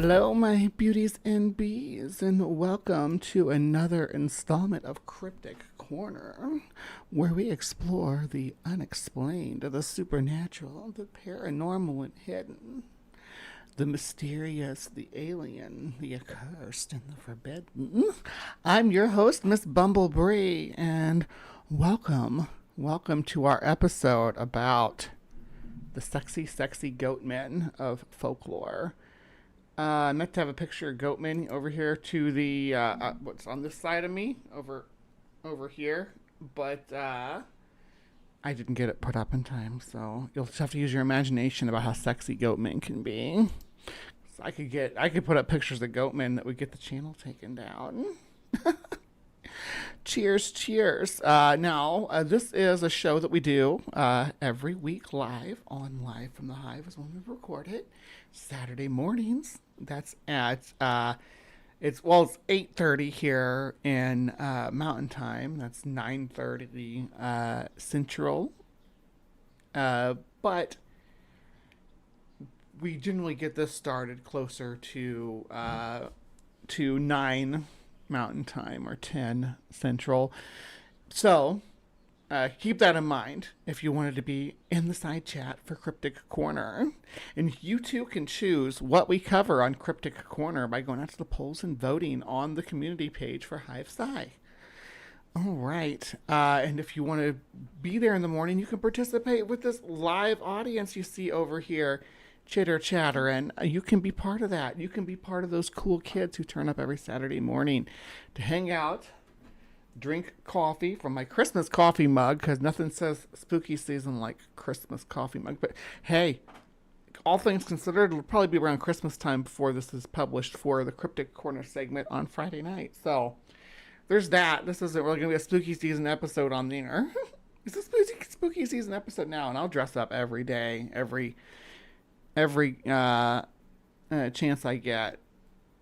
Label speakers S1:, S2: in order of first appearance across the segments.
S1: Hello, my beauties and bees, and welcome to another installment of Cryptic Corner, where we explore the unexplained, the supernatural, the paranormal and hidden, the mysterious, the alien, the accursed, and the forbidden. I'm your host, Miss Bumblebee, and welcome to our episode about the sexy goatmen of folklore. I'd like to have a picture of Goatmen over here to the what's on this side of me over here, but I didn't get it put up in time, so you'll just have to use your imagination about how sexy Goatmen can be. So I could put up pictures of Goatmen that would get the channel taken down. Cheers. Now, this is a show that we do every week live from the Hive is when we record it. Saturday mornings. That's at it's 8:30 here in Mountain Time. That's 9:30 Central. But we generally get this started closer to 9 Mountain Time or 10 Central. So keep that in mind if you wanted to be in the side chat for Cryptic Corner. And you too can choose what we cover on Cryptic Corner by going out to the polls and voting on the community page for Hive Sci. All right. And if you want to be there in the morning, you can participate with this live audience you see over here, chitter chatter, and you can be part of that. You can be part of those cool kids who turn up every Saturday morning to hang out, drink coffee from my Christmas coffee mug, because nothing says spooky season like Christmas coffee mug. But hey, all things considered, it'll probably be around Christmas time before this is published for the Cryptic Corner segment on Friday night. So there's that. This isn't really going to be a spooky season episode on there. It's a spooky season episode now, and I'll dress up every day, every chance I get.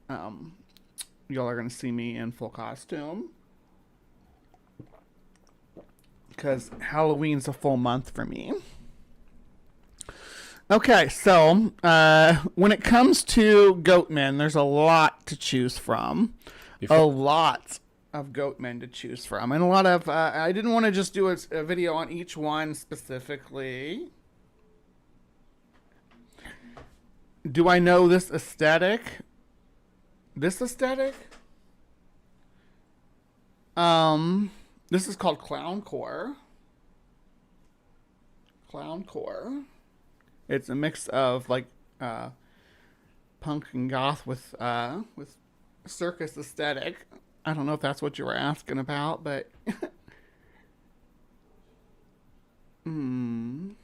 S1: Y'all are going to see me in full costume, because Halloween's a full month for me. Okay, so when it comes to Goatmen, there's a lot to choose from. A lot of Goatmen to choose from. And a lot of... I didn't want to just do a video on each one specifically. Do I know this aesthetic? This aesthetic? This is called clowncore. Clowncore. It's a mix of like punk and goth with circus aesthetic. I don't know if that's what you were asking about, but Oh,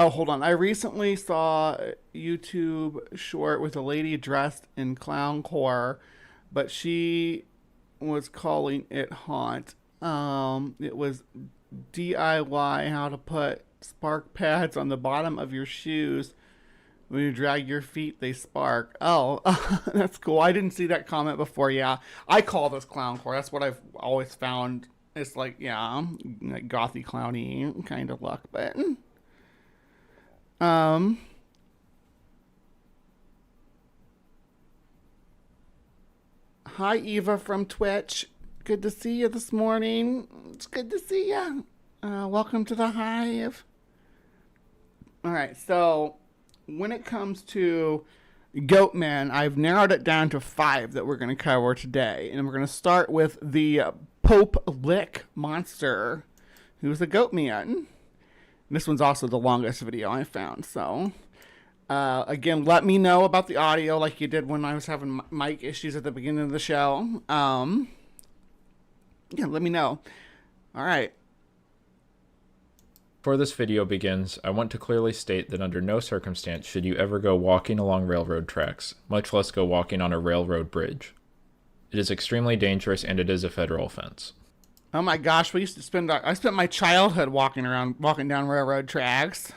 S1: hold on. I recently saw a YouTube short with a lady dressed in clowncore, but she was calling it haunt. It was DIY how to put spark pads on the bottom of your shoes. When you drag your feet, they spark. Oh, that's cool. I didn't see that comment before. Yeah, I call this clowncore. That's what I've always found. It's like, yeah, like gothy, clowny kind of look. But hi, Eva from Twitch. Good to see you this morning. It's good to see you. Welcome to the Hive. All right, so when it comes to Goatmen, I've narrowed it down to 5 that we're going to cover today. And we're going to start with the Pope Lick monster, who's a Goatman. This one's also the longest video I found, so... again, let me know about the audio like you did when I was having mic issues at the beginning of the show. Yeah, let me know. All right.
S2: Before this video begins, I want to clearly state that under no circumstance should you ever go walking along railroad tracks, much less go walking on a railroad bridge. It is extremely dangerous and it is a federal offense.
S1: Oh my gosh, I spent my childhood walking down railroad tracks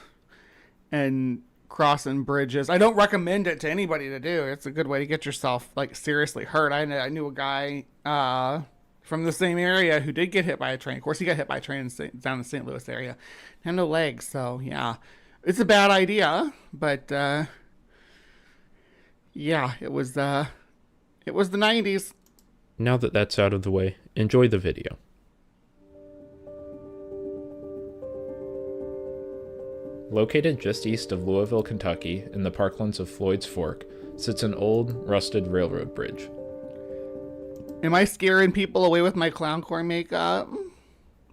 S1: and crossing bridges. I don't recommend it to anybody to do. It's a good way to get yourself like seriously hurt. I knew a guy from the same area who did get hit by a train. Of course, he got hit by a train down in the St. Louis area. Had no legs, so yeah, it's a bad idea. But Yeah, it was the 90s.
S2: Now that that's out of the way, enjoy the video. Located just east of Louisville, Kentucky, in the parklands of Floyd's Fork, sits an old, rusted railroad bridge.
S1: Am I scaring people away with my clowncore makeup?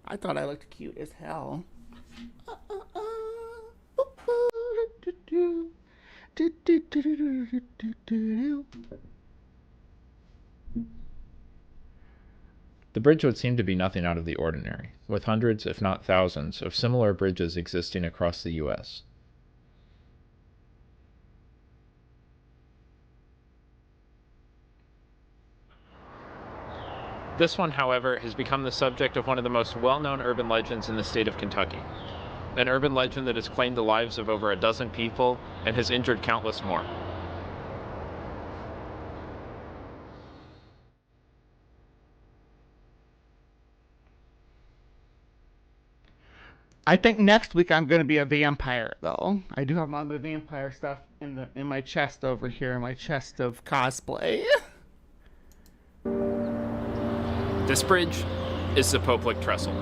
S1: I thought I looked cute as hell.
S2: The bridge would seem to be nothing out of the ordinary, with hundreds, if not thousands, of similar bridges existing across the U.S. This one, however, has become the subject of one of the most well-known urban legends in the state of Kentucky. An urban legend that has claimed the lives of over a dozen people and has injured countless more.
S1: I think next week I'm gonna be a vampire, though. I do have all the vampire stuff in my chest over here, my chest of cosplay.
S2: This bridge is the Poplick Trestle.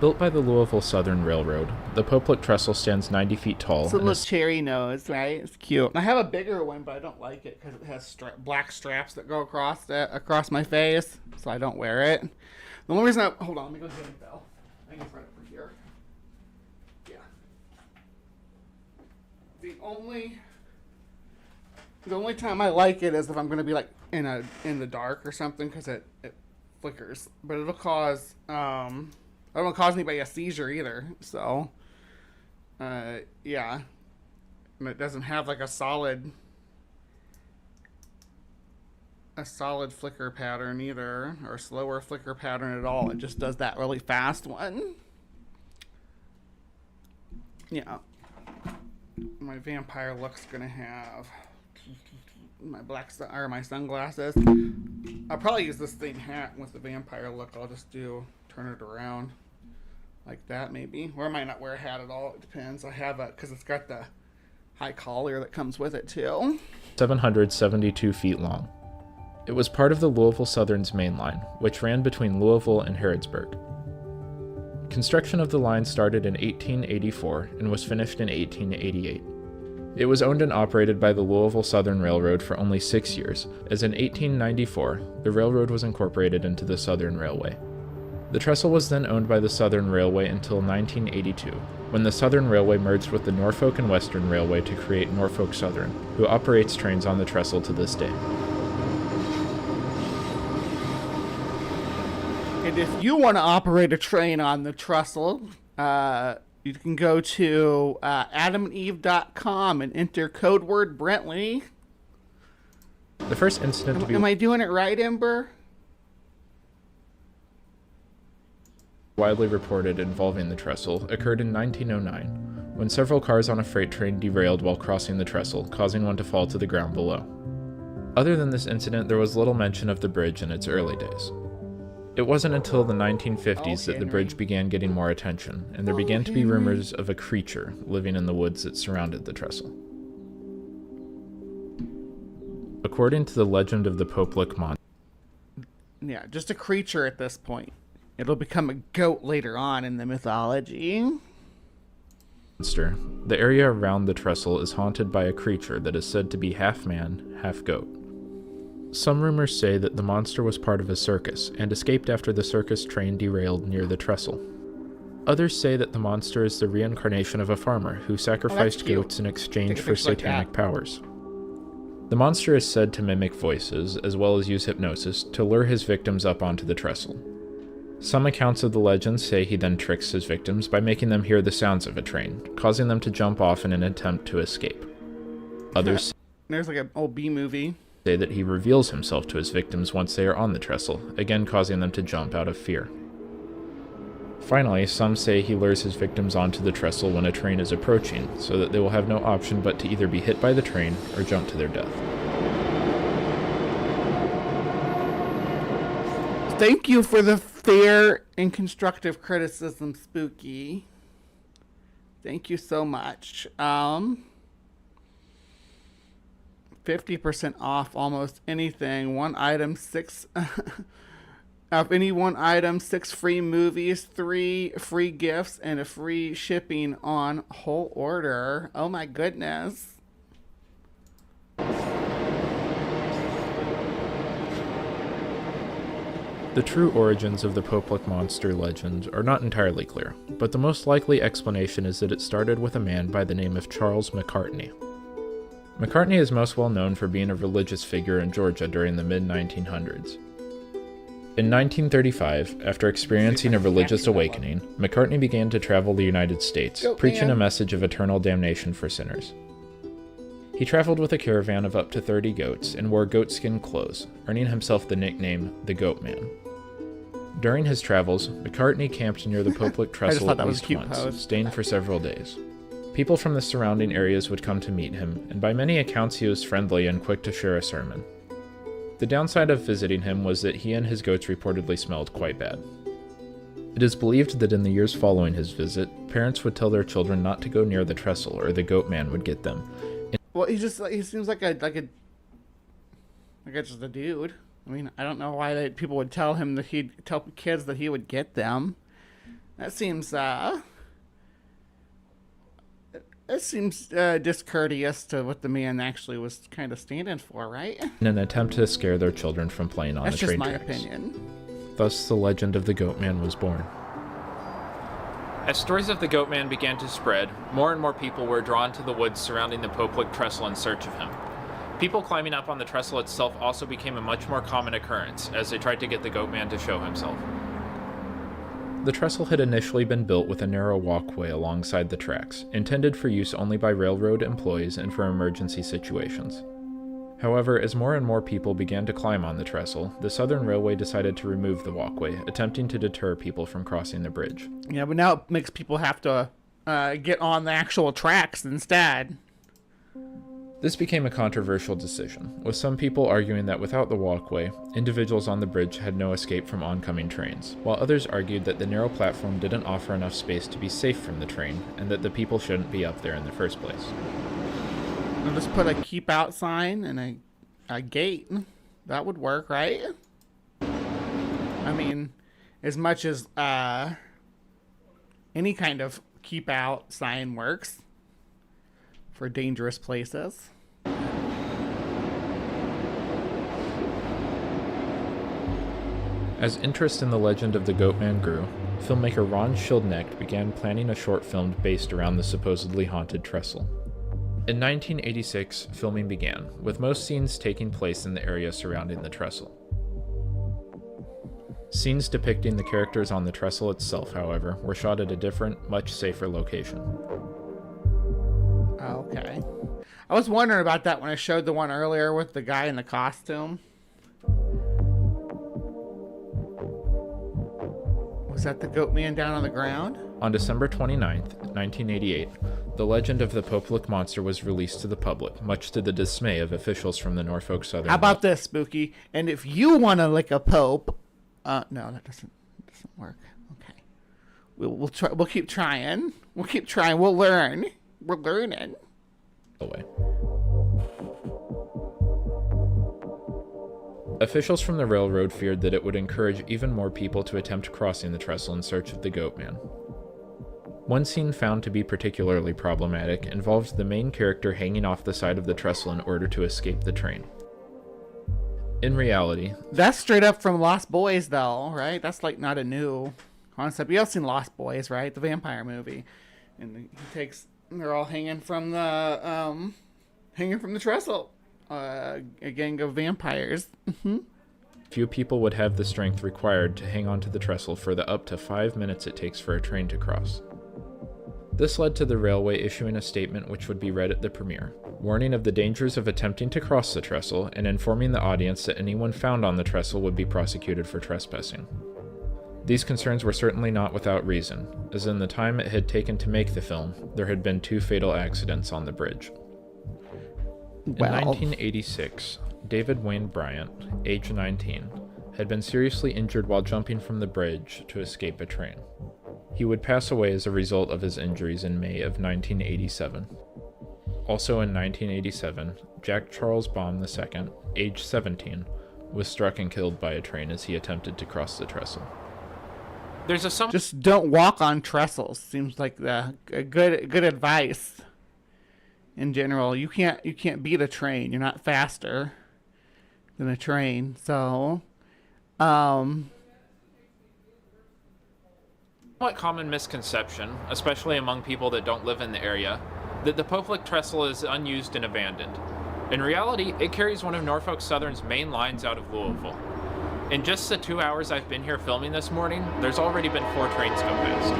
S2: Built by the Louisville Southern Railroad, the Poplick Trestle stands 90 feet tall.
S1: It's a little cherry nose, right? It's cute. I have a bigger one, but I don't like it because it has black straps that go across my face, so I don't wear it. The only reason hold on, let me go get it though. I think it's right over here. Yeah. The only time I like it is if I'm gonna be like in the dark or something, because it flickers, but it'll cause I don't cause anybody a seizure either. So, yeah, and it doesn't have like a solid flicker pattern either, or slower flicker pattern at all. It just does that really fast one. Yeah, my vampire look's gonna have my my sunglasses. I'll probably use this same hat with the vampire look. I'll just turn it around like that maybe, or I might not wear a hat at all. It depends. I have because it's got the high collar that comes with it too.
S2: 772 feet long. It was part of the Louisville Southern's main line, which ran between Louisville and Harrodsburg. Construction of the line started in 1884 and was finished in 1888. It was owned and operated by the Louisville Southern Railroad for only 6 years, as in 1894, the railroad was incorporated into the Southern Railway. The trestle was then owned by the Southern Railway until 1982, when the Southern Railway merged with the Norfolk and Western Railway to create Norfolk Southern, who operates trains on the trestle to this day.
S1: And if you want to operate a train on the trestle, you can go to adamandeve.com and enter code word Brentley.
S2: The first incident to be...
S1: Am I doing it right, Ember?
S2: ...widely reported involving the trestle occurred in 1909, when several cars on a freight train derailed while crossing the trestle, causing one to fall to the ground below. Other than this incident, there was little mention of the bridge in its early days. It wasn't until the 1950s that the bridge began getting more attention, and there began to be rumors of a creature living in the woods that surrounded the trestle. According to the legend of the Poplick monster...
S1: Yeah, just a creature at this point. It'll become a goat later on in the mythology.
S2: The area around the trestle is haunted by a creature that is said to be half man, half goat. Some rumors say that the monster was part of a circus and escaped after the circus train derailed near the trestle. Others say that the monster is the reincarnation of a farmer who sacrificed goats in exchange for satanic powers. The monster is said to mimic voices, as well as use hypnosis, to lure his victims up onto the trestle. Some accounts of the legend say he then tricks his victims by making them hear the sounds of a train, causing them to jump off in an attempt to escape. Others
S1: There's like an old B movie.
S2: Say that he reveals himself to his victims once they are on the trestle, again causing them to jump out of fear. Finally, some say he lures his victims onto the trestle when a train is approaching, so that they will have no option but to either be hit by the train or jump to their death.
S1: Thank you for the fair and constructive criticism, Spooky. Thank you so much. 50% off almost anything. One item, 6 of any one item, 6 free movies, 3 free gifts, and a free shipping on whole order. Oh my goodness.
S2: The true origins of the Poplik monster legend are not entirely clear, but the most likely explanation is that it started with a man by the name of Charles McCartney. McCartney is most well known for being a religious figure in Georgia during the mid-1900s. In 1935, after experiencing a religious awakening, McCartney began to travel the United States, preaching a message of eternal damnation for sinners. He traveled with a caravan of up to 30 goats and wore goatskin clothes, earning himself the nickname the Goatman. During his travels, McCartney camped near the Poplik trestle at least once, staying for several days. People from the surrounding areas would come to meet him, and by many accounts he was friendly and quick to share a sermon. The downside of visiting him was that he and his goats reportedly smelled quite bad. It is believed that in the years following his visit, parents would tell their children not to go near the trestle or the Goatman would get them.
S1: Well, he seems like just a dude. I mean, I don't know why people would tell him that he'd tell kids that he would get them. That seems discourteous to what the man actually was kind of standing for, right?
S2: In an attempt to scare their children from playing on the train tracks.
S1: That's just my opinion.
S2: Thus, the legend of the Goatman was born. As stories of the Goatman began to spread, more and more people were drawn to the woods surrounding the Poplik trestle in search of him. People climbing up on the trestle itself also became a much more common occurrence as they tried to get the Goatman to show himself. The trestle had initially been built with a narrow walkway alongside the tracks, intended for use only by railroad employees and for emergency situations. However, as more and more people began to climb on the trestle, the Southern Railway decided to remove the walkway, attempting to deter people from crossing the bridge.
S1: Yeah, but now it makes people have to get on the actual tracks instead.
S2: This became a controversial decision, with some people arguing that without the walkway, individuals on the bridge had no escape from oncoming trains, while others argued that the narrow platform didn't offer enough space to be safe from the train, and that the people shouldn't be up there in the first place.
S1: I'll just put a keep out sign and a gate. That would work, right? I mean, as much as any kind of keep out sign works for dangerous places.
S2: As interest in the legend of the Goatman grew, filmmaker Ron Schildknecht began planning a short film based around the supposedly haunted trestle. In 1986, filming began, with most scenes taking place in the area surrounding the trestle. Scenes depicting the characters on the trestle itself, however, were shot at a different, much safer location.
S1: Okay. I was wondering about that when I showed the one earlier with the guy in the costume. Was that the Goatman down on the ground?
S2: On December 29th, 1988, the legend of the Poplik monster was released to the public, much to the dismay of officials from the Norfolk Southern.
S1: How about this, Spooky? And if you want to lick a pope, no, that doesn't work. Okay, we'll try. We'll keep trying. We'll keep trying. We'll learn. We're learning.
S2: Away. Officials from the railroad feared that it would encourage even more people to attempt crossing the trestle in search of the Goatman. One scene found to be particularly problematic involved the main character hanging off the side of the trestle in order to escape the train. In reality,
S1: that's straight up from Lost Boys, though, right? That's like not a new concept. You have seen Lost Boys, right? The vampire movie, and they're all hanging from the trestle. A gang of vampires.
S2: Few people would have the strength required to hang onto the trestle for the up to 5 minutes it takes for a train to cross. This led to the railway issuing a statement which would be read at the premiere, warning of the dangers of attempting to cross the trestle and informing the audience that anyone found on the trestle would be prosecuted for trespassing. These concerns were certainly not without reason, as in the time it had taken to make the film, there had been 2 fatal accidents on the bridge. In 1986, David Wayne Bryant, age 19, had been seriously injured while jumping from the bridge to escape a train. He would pass away as a result of his injuries in May of 1987. Also in 1987, Jack Charles Baum II, age 17, was struck and killed by a train as he attempted to cross the trestle.
S1: Just don't walk on trestles. Seems like good advice. In general, you can't beat a train. You're not faster than a train. So,
S2: Somewhat common misconception, especially among people that don't live in the area, that the Poplick Trestle is unused and abandoned. In reality, it carries one of Norfolk Southern's main lines out of Louisville. In just the 2 hours I've been here filming this morning, there's already been 4 trains go past.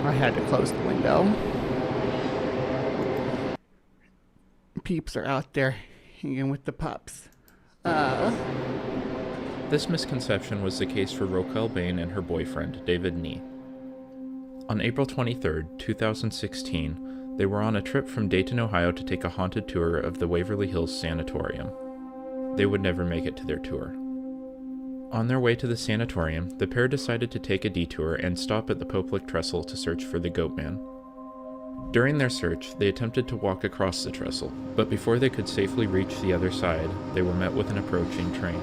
S1: I had to close the window. Peeps are out there hanging with the pups.
S2: This misconception was the case for Roquel Bain and her boyfriend, David Nee. On April 23, 2016, they were on a trip from Dayton, Ohio to take a haunted tour of the Waverly Hills Sanatorium. They would never make it to their tour. On their way to the sanatorium, the pair decided to take a detour and stop at the Poplick Trestle to search for the Goatman. During their search, they attempted to walk across the trestle, but before they could safely reach the other side, they were met with an approaching train.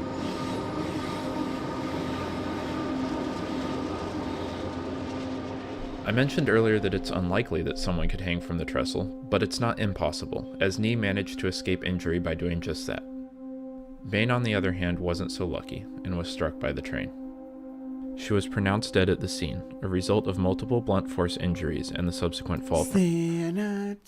S2: I mentioned earlier that it's unlikely that someone could hang from the trestle, but it's not impossible, as Nee managed to escape injury by doing just that. Bain, on the other hand, wasn't so lucky, and was struck by the train. She was pronounced dead at the scene, a result of multiple blunt force injuries and the subsequent fall.
S1: Sanatorium.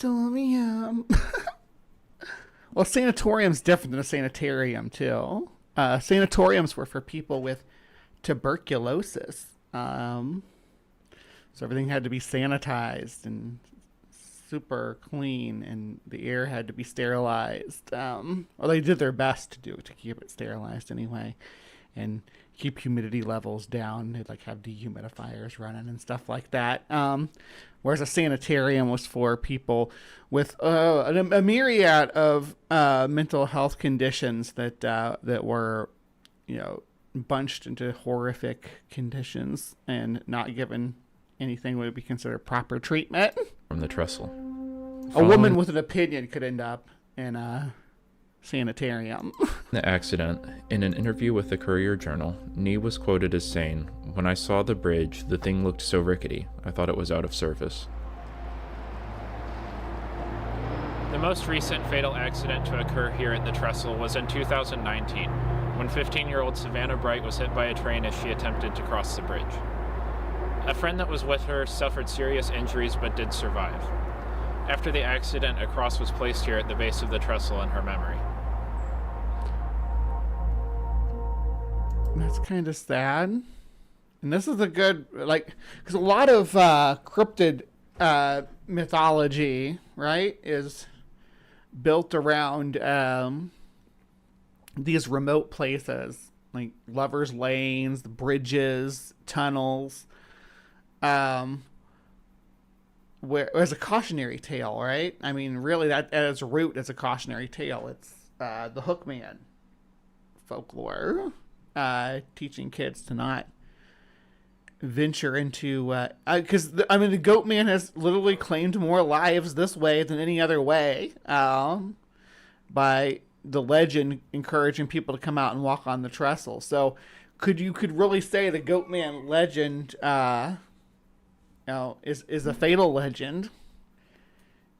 S1: Well, sanatorium's different than a sanitarium, too. Sanatoriums were for people with tuberculosis. So everything had to be sanitized and super clean, and the air had to be sterilized. Well, they did their best to keep it sterilized anyway, and keep humidity levels down. They'd like have dehumidifiers running and stuff like that. Whereas a sanitarium was for people with a myriad of mental health conditions that were, bunched into horrific conditions and not given anything would be considered proper treatment.
S2: From the trestle.
S1: A woman with an opinion could end up in a sanitarium.
S2: The accident, in an interview with the Courier-Journal, Nee was quoted as saying, "When I saw the bridge, the thing looked so rickety, I thought it was out of service." The most recent fatal accident to occur here at the trestle was in 2019, when 15-year-old Savannah Bright was hit by a train as she attempted to cross the bridge. A friend that was with her suffered serious injuries but did survive. After the accident, a cross was placed here at the base of the trestle in her memory.
S1: That's kind of sad. And this is a good, because a lot of cryptid mythology, right, is built around these remote places, like lovers' lanes, bridges, tunnels, where as a cautionary tale, right? I mean, really, that at its root is a cautionary tale. It's the Hookman folklore, teaching kids to not venture into because the Goatman has literally claimed more lives this way than any other way, by the legend encouraging people to come out and walk on the trestle. So could really say the Goatman legend is a fatal legend.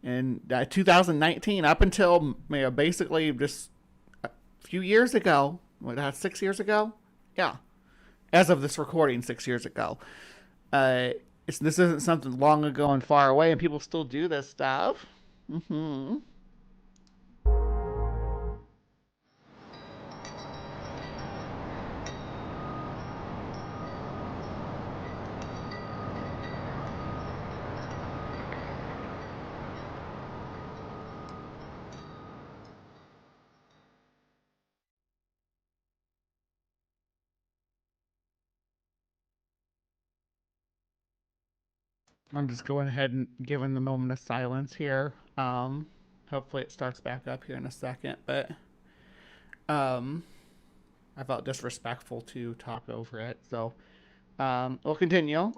S1: In 2019, up until basically just a few years ago, 6 years ago? Yeah. As of this recording, 6 years ago. This isn't something long ago and far away, and people still do this stuff. Mm-hmm. I'm just going ahead and giving the moment of silence here. Hopefully it starts back up here in a second, but um, I felt disrespectful to talk over it, so we'll continue.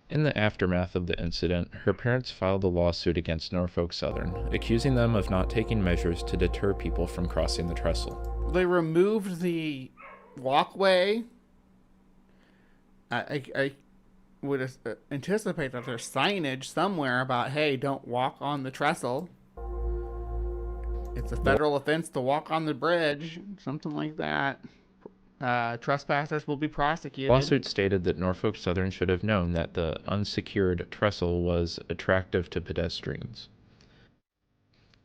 S2: In the aftermath of the incident, her parents filed a lawsuit against Norfolk Southern, accusing them of not taking measures to deter people from crossing the trestle.
S1: They removed the walkway. I would anticipate that there's signage somewhere about, hey, don't walk on the trestle. It's a federal offense to walk on the bridge, something like that. Trespassers will be prosecuted.
S2: The lawsuit stated that Norfolk Southern should have known that the unsecured trestle was attractive to pedestrians.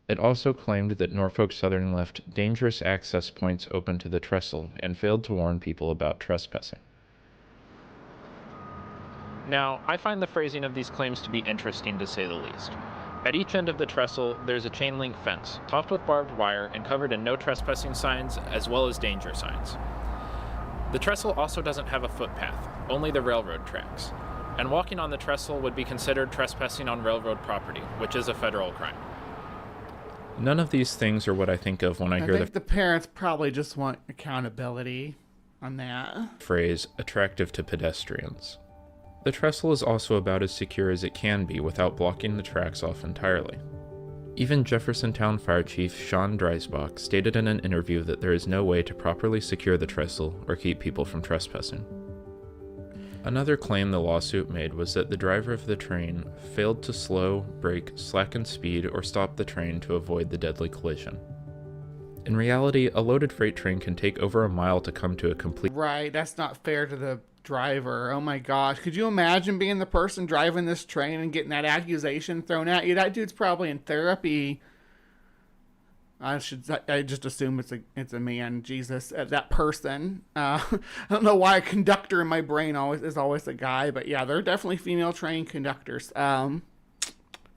S2: It also claimed that Norfolk Southern left dangerous access points open to the trestle and failed to warn people about trespassing. Now, I find the phrasing of these claims to be interesting to say the least. At each end of the trestle, there's a chain link fence, topped with barbed wire and covered in no trespassing signs as well as danger signs. The trestle also doesn't have a footpath, only the railroad tracks. And walking on the trestle would be considered trespassing on railroad property, which is a federal crime. None of these things are what I think of when I hear
S1: the parents probably just want accountability on that
S2: phrase, attractive to pedestrians. The trestle is also about as secure as it can be without blocking the tracks off entirely. Even Jeffersontown Fire Chief Sean Dreisbach stated in an interview that there is no way to properly secure the trestle or keep people from trespassing. Another claim the lawsuit made was that the driver of the train failed to slow, brake, slacken speed, or stop the train to avoid the deadly collision. In reality, a loaded freight train can take over a mile to come to a complete...
S1: Right, that's not fair to the driver. Oh my gosh. Could you imagine being the person driving this train and getting that accusation thrown at you? That dude's probably in therapy. I just assume it's a man. Jesus, that person. I don't know why a conductor in my brain is always a guy, but yeah, there are definitely female trained conductors.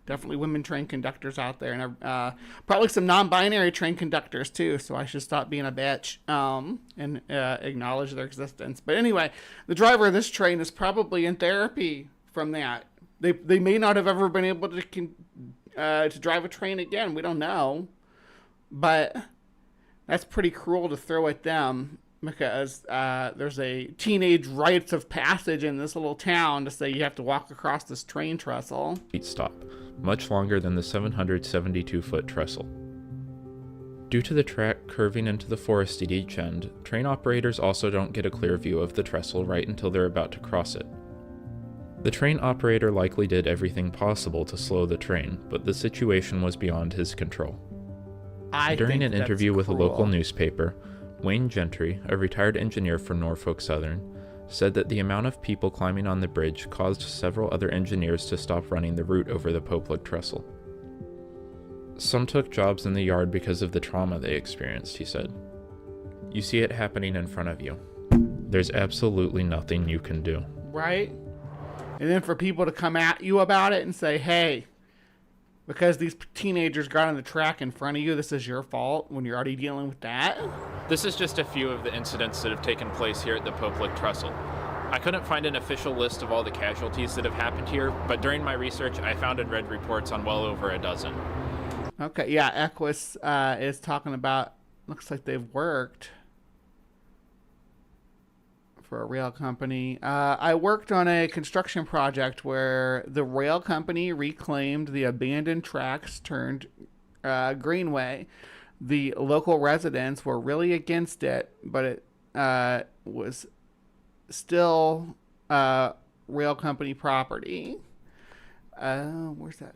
S1: Definitely women trained conductors out there, and probably some non-binary trained conductors too. So I should stop being a bitch and acknowledge their existence. But anyway, the driver of this train is probably in therapy from that. They may not have ever been able to drive a train again. We don't know, but that's pretty cruel to throw at them, because there's a teenage rites of passage in this little town to say you have to walk across this train trestle.
S2: Stop, much longer than the 772-foot trestle. Due to the track curving into the forest at each end, train operators also don't get a clear view of the trestle right until they're about to cross it. The train operator likely did everything possible to slow the train, but the situation was beyond his control. During an interview with a local newspaper, Wayne Gentry, a retired engineer for Norfolk Southern, said that the amount of people climbing on the bridge caused several other engineers to stop running the route over the Popelik trestle. Some took jobs in the yard because of the trauma they experienced, he said. You see it happening in front of you. There's absolutely nothing you can do.
S1: Right? And then for people to come at you about it and say, hey, because these teenagers got on the track in front of you, this is your fault when you're already dealing with that?
S2: This is just a few of the incidents that have taken place here at the Popelik trestle. I couldn't find an official list of all the casualties that have happened here, but during my research, I found and read reports on well over a dozen.
S1: Okay, yeah, Accurse is talking about, looks like they've worked for a rail company. I worked on a construction project where the rail company reclaimed the abandoned tracks turned greenway. The local residents were really against it, but it was still rail company property. Where's that?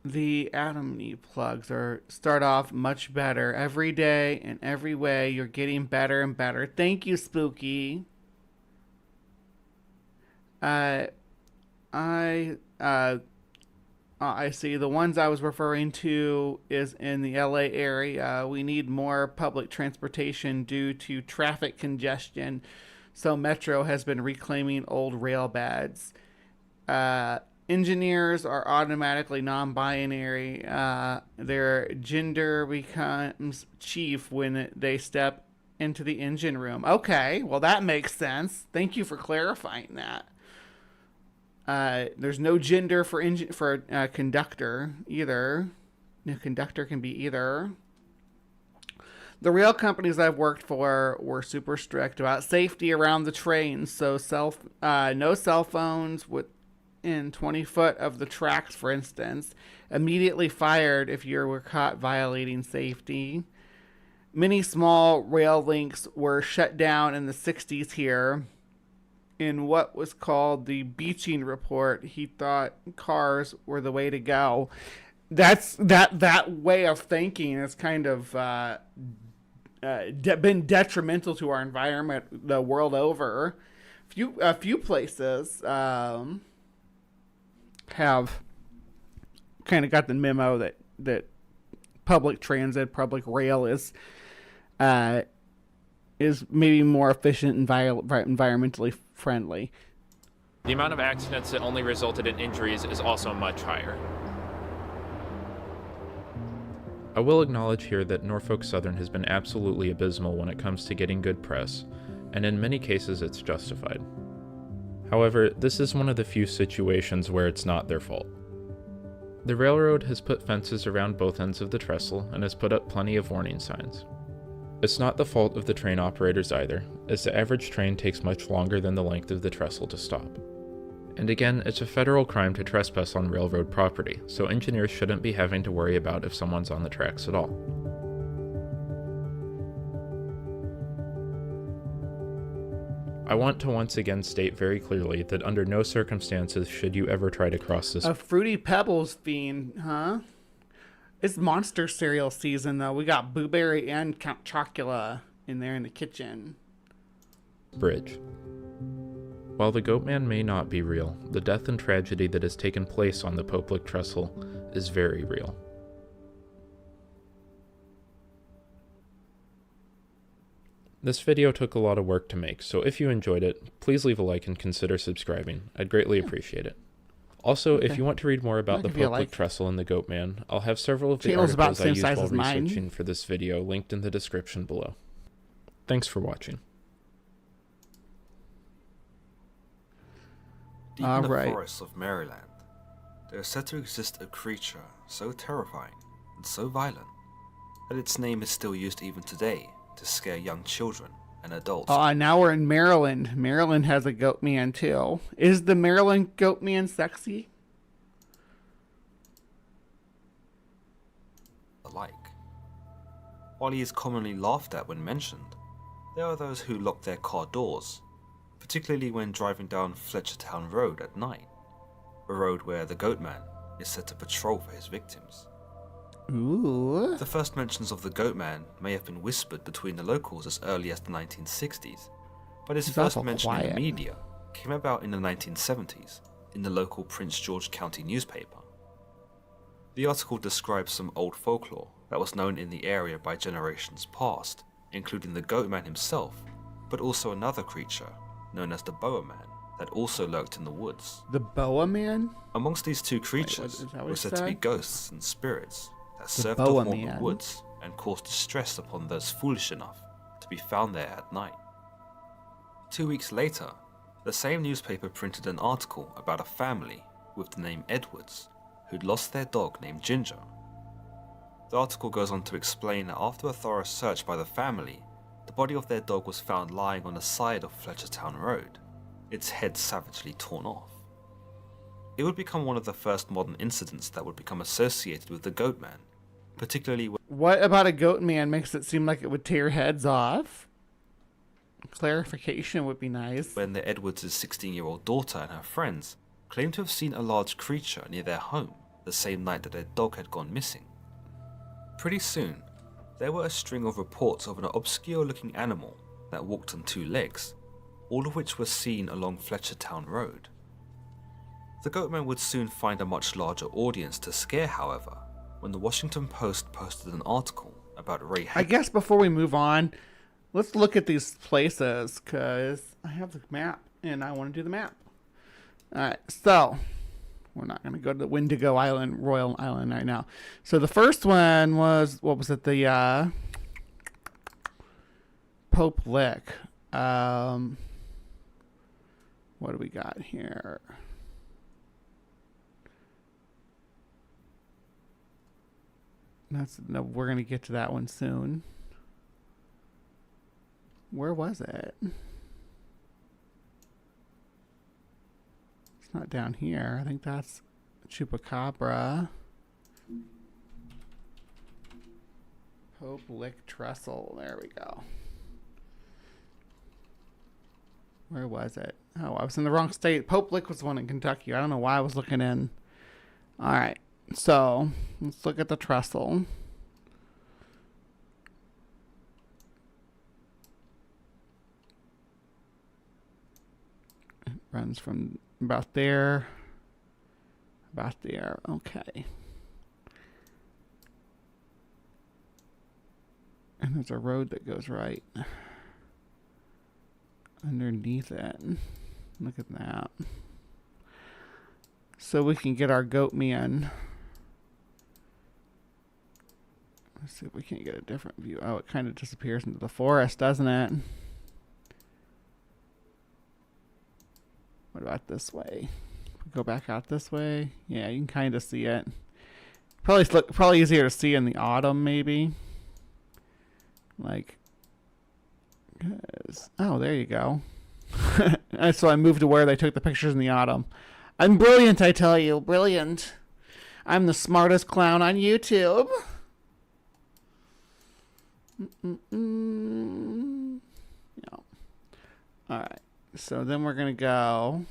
S1: The Atom knee plugs start off much better every day, and every way you're getting better and better. Thank you, Spooky. I see. The ones I was referring to is in the LA area. We need more public transportation due to traffic congestion, so Metro has been reclaiming old rail beds. Uh, Engineers are automatically non binary. Their gender becomes chief when they step into the engine room. Okay, well, that makes sense. Thank you for clarifying that. There's no gender for conductor either. No, conductor can be either. The rail companies I've worked for were super strict about safety around the trains. So no cell phones within 20 foot of the tracks, for instance. Immediately fired if you were caught violating safety. Many small rail links were shut down in the 60s here. In what was called the Beeching Report, he thought cars were the way to go. That way of thinking has kind of been detrimental to our environment the world over. A few places have kind of got the memo that public transit, public rail is maybe more efficient and environmentally friendly.
S2: The amount of accidents that only resulted in injuries is also much higher. I will acknowledge here that Norfolk Southern has been absolutely abysmal when it comes to getting good press, and in many cases it's justified. However, this is one of the few situations where it's not their fault. The railroad has put fences around both ends of the trestle and has put up plenty of warning signs. It's not the fault of the train operators either, as the average train takes much longer than the length of the trestle to stop. And again, it's a federal crime to trespass on railroad property, so engineers shouldn't be having to worry about if someone's on the tracks at all. I want to once again state very clearly that under no circumstances should you ever try to cross this.
S1: A Fruity Pebbles fiend, huh? It's monster cereal season, though. We got Blueberry and Count Chocula in there in the kitchen.
S2: Bridge. While the Goatman may not be real, the death and tragedy that has taken place on the Poplik Trestle is very real. This video took a lot of work to make, so if you enjoyed it, please leave a like and consider subscribing. I'd greatly appreciate it. Also, if you want to read more about the Poplik Trestle and the Goatman, I'll have several of the articles I used while researching for this video linked in the description below. Thanks for watching.
S3: Deep in the forests of Maryland, there is said to exist a creature so terrifying and so violent that its name is still used even today to scare young children and adults.
S1: Now we're in Maryland. Maryland has a Goatman too. Is the Maryland Goatman sexy?
S3: Alike. While he is commonly laughed at when mentioned, there are those who lock their car doors, particularly when driving down Fletchertown Road at night, a road where the Goatman is said to patrol for his victims.
S1: Ooh.
S3: The first mentions of the Goatman may have been whispered between the locals as early as the 1960s, but his first mention in the media came about in the 1970s in the local Prince George County newspaper. The article describes some old folklore that was known in the area by generations past, including the Goatman himself, but also another creature known as the Boa Man that also lurked in the woods.
S1: The Boa Man?
S3: Amongst these two creatures were said to be ghosts and spirits that served to haunt the woods and cause distress upon those foolish enough to be found there at night. 2 weeks later, the same newspaper printed an article about a family with the name Edwards who'd lost their dog named Ginger. The article goes on to explain that after a thorough search by the family, the body of their dog was found lying on the side of Fletchertown Road, its head savagely torn off. It would become one of the first modern incidents that would become associated with the Goatman, particularly when...
S1: What about a Goatman makes it seem like it would tear heads off? Clarification would be nice.
S3: When the Edwards' 16-year-old daughter and her friends claimed to have seen a large creature near their home the same night that their dog had gone missing. Pretty soon, there were a string of reports of an obscure-looking animal that walked on two legs, all of which were seen along Fletchertown Road. The Goatmen would soon find a much larger audience to scare, however, when the Washington Post posted an article about Ray
S1: I guess before we move on, let's look at these places, because I have the map, and I want to do the map. Alright, so we're not going to go to the Wendigo Island, Royal Island right now. So the first one was, what was it, the Pope Lick. What do we got here? No, we're going to get to that one soon. Where was it? It's not down here. I think that's Chupacabra. Pope Lick Trestle. There we go. Where was it? Oh, I was in the wrong state. Pope Lick was the one in Kentucky. I don't know why I was looking in. All right. So, let's look at the trestle. It runs from about there. Okay. And there's a road that goes right underneath it. Look at that. So we can get our Goatmen. Let's see if we can't get a different view. Oh, it kind of disappears into the forest, doesn't it? What about this way? Go back out this way. Yeah, you can kind of see it. Probably easier to see in the autumn, maybe. Like, oh, there you go. So I moved to where they took the pictures in the autumn. I'm brilliant, I tell you, brilliant. I'm the smartest clown on YouTube. Yeah. All right. So then we're gonna go.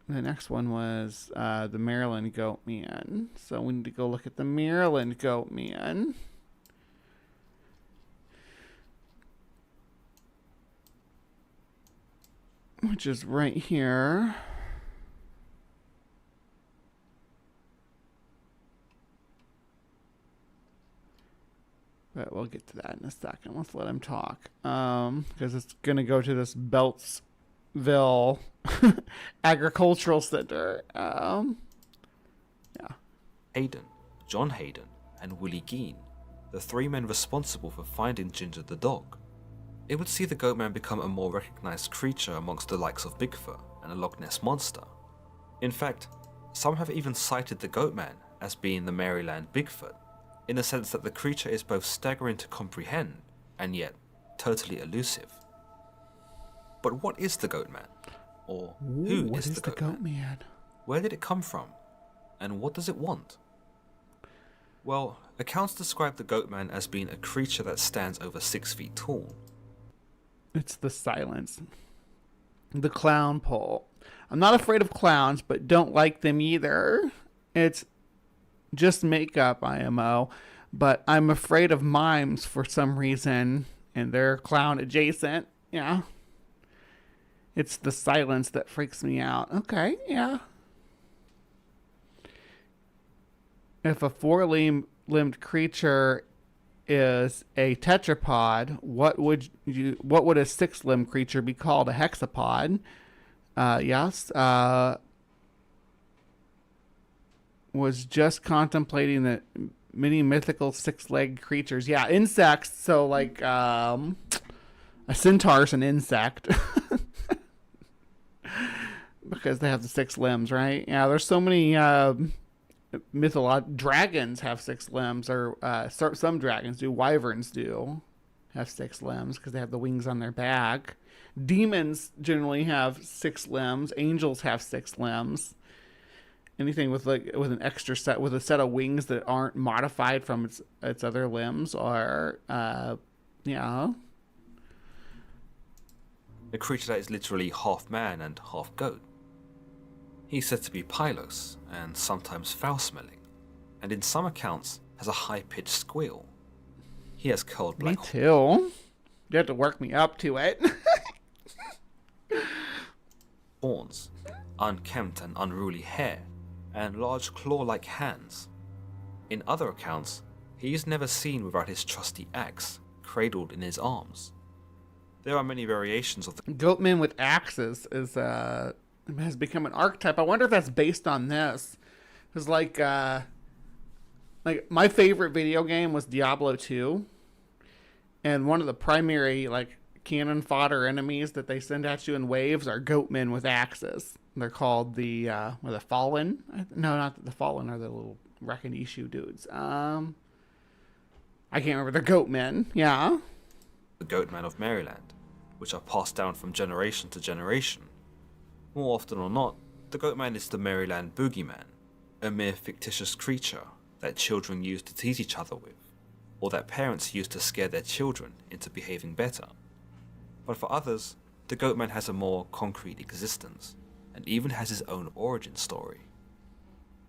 S1: The next one was the Maryland Goatmen. So we need to go look at the Maryland Goatmen. Which is right here. But we'll get to that in a second. Let's let him talk. Because it's going to go to this Beltsville Agricultural Center. Yeah.
S3: Hayden, John Hayden, and Willie Geen, the three men responsible for finding Ginger the dog. It would see the Goatman become a more recognized creature amongst the likes of Bigfoot and a Loch Ness Monster. In fact, some have even cited the Goatman as being the Maryland Bigfoot, in the sense that the creature is both staggering to comprehend and yet totally elusive. But what is the Goatman? Or who is the Goatman? Where did it come from? And what does it want? Well, accounts describe the Goatman as being a creature that stands over 6 feet tall.
S1: It's the silence. The clown pole. I'm not afraid of clowns, but don't like them either. It's just makeup, IMO. But I'm afraid of mimes for some reason, and they're clown adjacent. Yeah. It's the silence that freaks me out. Okay, yeah. If a four-limbed creature is a tetrapod, what would a six-limbed creature be called? A hexapod. Yes. Was just contemplating the many mythical six-legged creatures. Yeah, insects. So like a centaur's an insect. Because they have the 6 limbs, right? Yeah, there's so many dragons have 6 limbs, or some dragons do. Wyverns do have 6 limbs because they have the wings on their back. Demons generally have 6 limbs. Angels have 6 limbs. Anything with an extra set, with a set of wings that aren't modified from its other limbs, are yeah.
S3: A creature that is literally half man and half goat. He's said to be pilose and sometimes foul-smelling, and in some accounts has a high-pitched squeal. He has curled black.
S1: Me too. You have to work me up to it.
S3: Horns, unkempt and unruly hair, and large claw-like hands. In other accounts, he is never seen without his trusty axe cradled in his arms. There are many variations of the
S1: Goatmen with axes has become an archetype. I wonder if that's based on this. It's like my favorite video game was Diablo 2, and one of the primary cannon fodder enemies that they send at you in waves are goatmen with axes. They're called the Fallen. No, not the Fallen, are the little Rakinishu dudes. I can't remember. The Goatmen. Yeah.
S3: The Goatmen of Maryland, which are passed down from generation to generation. More often or not, the Goatman is the Maryland boogeyman, a mere fictitious creature that children use to tease each other with, or that parents use to scare their children into behaving better. But for others, the Goatman has a more concrete existence, and even has his own origin story.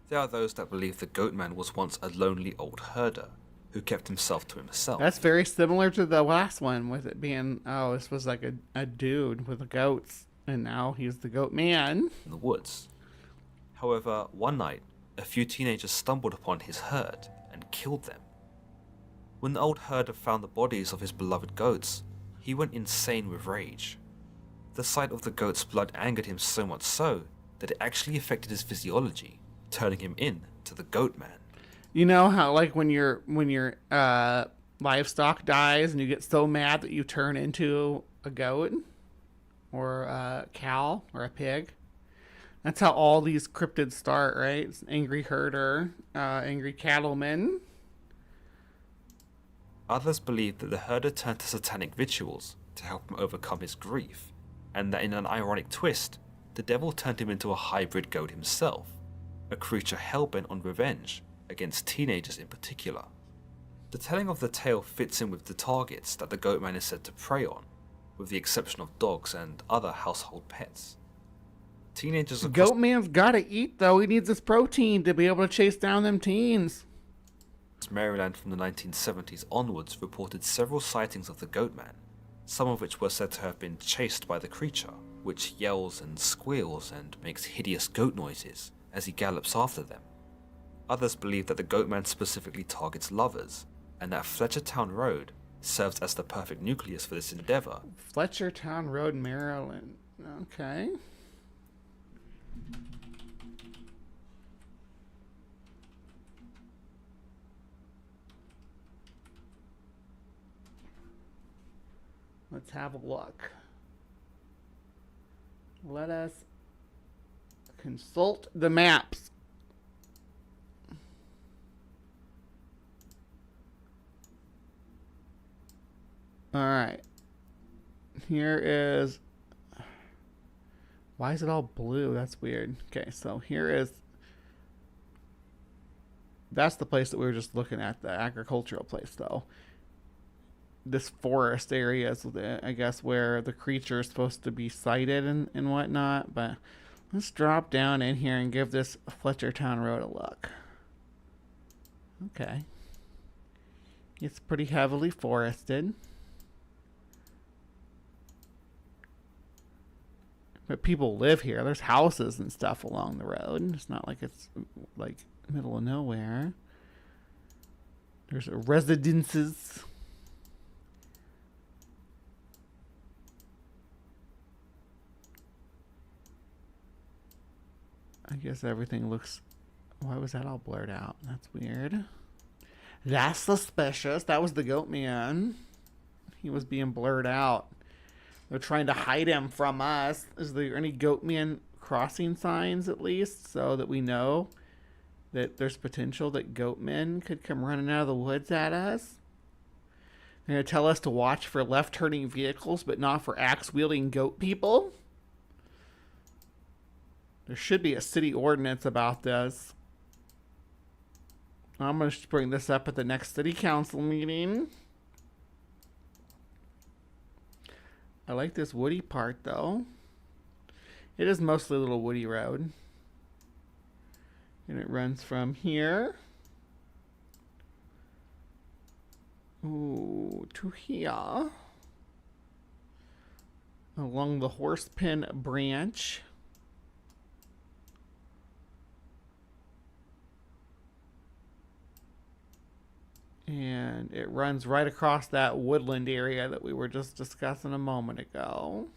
S3: There are those that believe the Goatman was once a lonely old herder who kept himself to himself.
S1: That's very similar to the last one, with it being, this was like a dude with goats, and now he's the goat man.
S3: In the woods. However, one night, a few teenagers stumbled upon his herd and killed them. When the old herder found the bodies of his beloved goats, he went insane with rage. The sight of the goat's blood angered him so much so that it actually affected his physiology, turning him into the goat man.
S1: You know how when your livestock dies and you get so mad that you turn into a goat or a cow or a pig? That's how all these cryptids start, right? It's an angry herder, angry cattleman.
S3: Others believe that the herder turned to satanic rituals to help him overcome his grief, and that in an ironic twist, the devil turned him into a hybrid goat himself, a creature hellbent on revenge against teenagers in particular. The telling of the tale fits in with the targets that the Goatman is said to prey on, with the exception of dogs and other household pets. Teenagers across
S1: Goatman's gotta eat, though. He needs his protein to be able to chase down them teens.
S3: Maryland from the 1970s onwards reported several sightings of the Goatman, some of which were said to have been chased by the creature, which yells and squeals and makes hideous goat noises as he gallops after them. Others believe that the Goatman specifically targets lovers, and that Fletchertown Road serves as the perfect nucleus for this endeavor.
S1: Fletchertown Road, Maryland. Okay. Let's have a look. Let us consult the maps. All right. Here is... Why is it all blue? That's weird. Okay, so here is... That's the place that we were just looking at, the agricultural place, though. This forest area is, I guess, where the creature is supposed to be sighted and whatnot. But let's drop down in here and give this Fletchertown Road a look. Okay. It's pretty heavily forested. But people live here. There's houses and stuff along the road. It's not like it's like middle of nowhere. There's residences. I guess everything looks... Why was that all blurred out? That's weird. That's suspicious. That was the goat man. He was being blurred out. They're trying to hide him from us. Is there any Goatman crossing signs, at least, so that we know that there's potential that Goatmen could come running out of the woods at us? They're going to tell us to watch for left-turning vehicles, but not for axe-wielding goat people? There should be a city ordinance about this. I'm going to bring this up at the next city council meeting. I like this woody part, though. It is mostly a little woody road. And it runs from here. Ooh, to here. Along the Horsepen branch. And it runs right across that woodland area that we were just discussing a moment ago.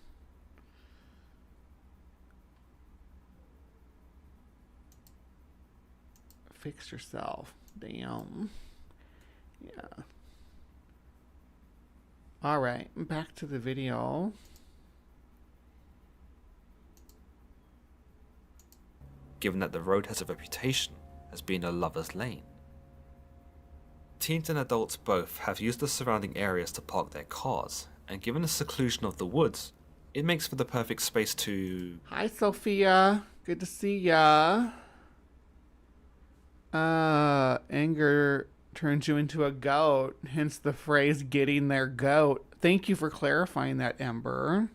S1: Fix yourself. Damn. Yeah. Alright, back to the video.
S3: Given that the road has a reputation as being a lover's lane. Teens and adults both have used the surrounding areas to park their cars, and given the seclusion of the woods, it makes for the perfect space to...
S1: Hi, Sophia. Good to see ya. Anger turns you into a goat, hence the phrase getting their goat. Thank you for clarifying that, Ember.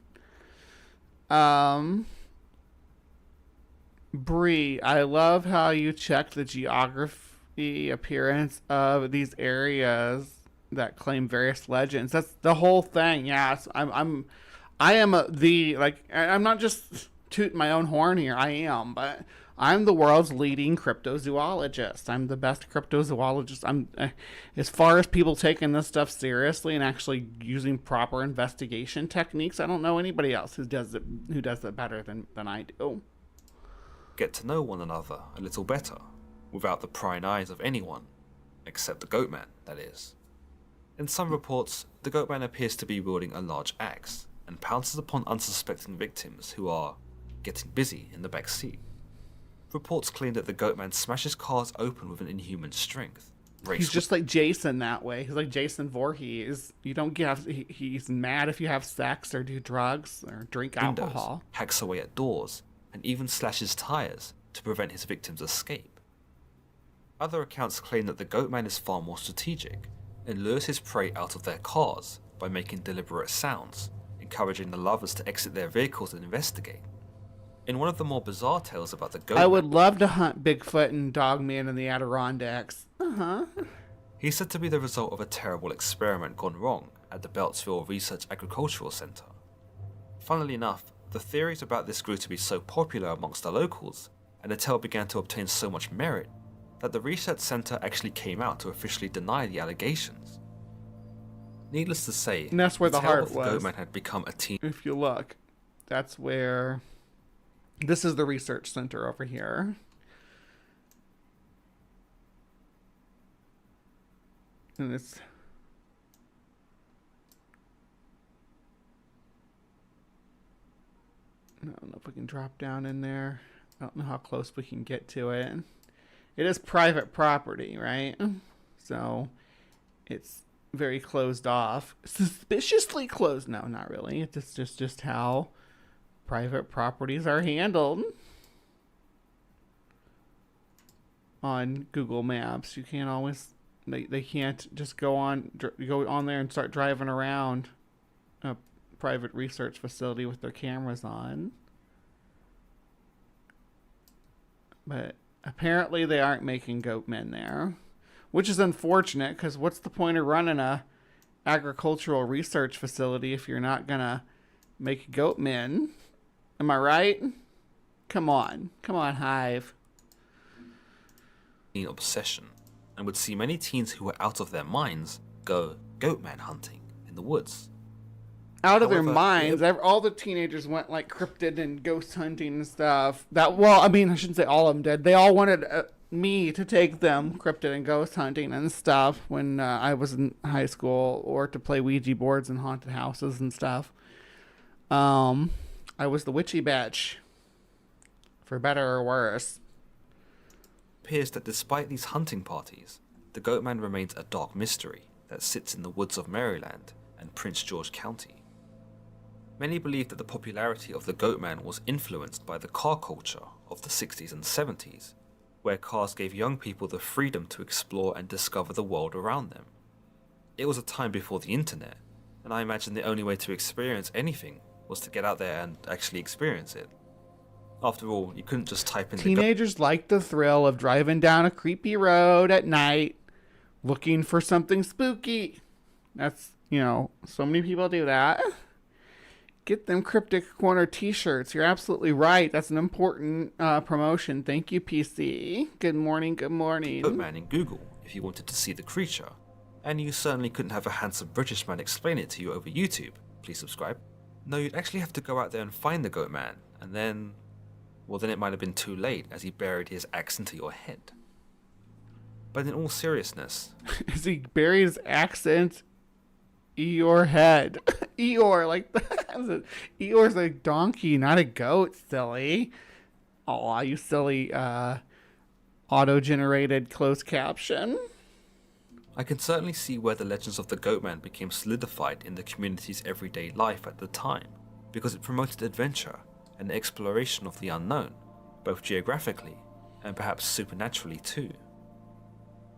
S1: Bree, I love how you check the geography appearance of these areas that claim various legends. That's the whole thing. Yes, I'm not just tooting my own horn here. I am, but I'm the world's leading cryptozoologist. I'm the best cryptozoologist. I'm as far as people taking this stuff seriously and actually using proper investigation techniques. I don't know anybody else who does it better than I do.
S3: Get to know one another a little better, without the prying eyes of anyone, except the Goatman, that is. In some reports, the Goatman appears to be wielding a large axe, and pounces upon unsuspecting victims who are getting busy in the back seat. Reports claim that the Goatman smashes cars open with an inhuman strength.
S1: He's just like Jason that way. He's like Jason Voorhees. You don't he's mad if you have sex or do drugs or drink alcohol.
S3: Hacks away at doors, and even slashes tires to prevent his victims' escape. Other accounts claim that the Goatman is far more strategic and lures his prey out of their cars by making deliberate sounds, encouraging the lovers to exit their vehicles and investigate. In one of the more bizarre tales about the Goatman,
S1: I would love to hunt Bigfoot and Dogman in the Adirondacks.
S3: He's said to be the result of a terrible experiment gone wrong at the Beltsville Research Agricultural Center. Funnily enough, the theories about this grew to be so popular amongst the locals, and the tale began to obtain so much merit, that the research center actually came out to officially deny the allegations. Needless to say,
S1: and that's where the heart
S3: was. The Goatman had become a teen.
S1: If you look, that's where... This is the research center over here. And it's... I don't know if we can drop down in there. I don't know how close we can get to it. It is private property, right? So it's very closed off. Suspiciously closed. No, not really. It's just how private properties are handled on Google Maps. You can't always... They can't just go on there and start driving around a private research facility with their cameras on. But apparently they aren't making Goatmen there, which is unfortunate, because what's the point of running a agricultural research facility if you're not gonna make Goatmen? Am I right? Come on, Hive.
S3: Obsession, and would see many teens who were out of their minds go Goatman hunting in the woods.
S1: Out of their minds. All the teenagers went like cryptid and ghost hunting and stuff. I shouldn't say all of them did. They all wanted me to take them cryptid and ghost hunting and stuff when I was in high school, or to play Ouija boards in haunted houses and stuff. I was the witchy bitch, for better or worse.
S3: It appears that despite these hunting parties, the Goatman remains a dark mystery that sits in the woods of Maryland and Prince George County. Many believe that the popularity of the Goatman was influenced by the car culture of the 60s and 70s, where cars gave young people the freedom to explore and discover the world around them. It was a time before the internet, and I imagine the only way to experience anything was to get out there and actually experience it. After all, you couldn't just type in
S1: Teenagers liked the thrill of driving down a creepy road at night, looking for something spooky. That's, so many people do that. Get them Cryptic Corner t-shirts. You're absolutely right. That's an important promotion. Thank you, PC. Good morning.
S3: Goatman in Google if you wanted to see the creature, And you certainly couldn't have a handsome British man explain it to you over YouTube. Please subscribe. No, you'd actually have to go out there and find the Goatman, and then... well, then it might have been too late as he buried his axe into your head. But in all seriousness...
S1: as he buried his axe into your head. Eeyore, like that. Eeyore's a donkey, not a goat, silly. Aw, you silly, auto-generated closed caption.
S3: I can certainly see where the legends of the Goatman became solidified in the community's everyday life at the time, because it promoted adventure and the exploration of the unknown, both geographically and perhaps supernaturally too.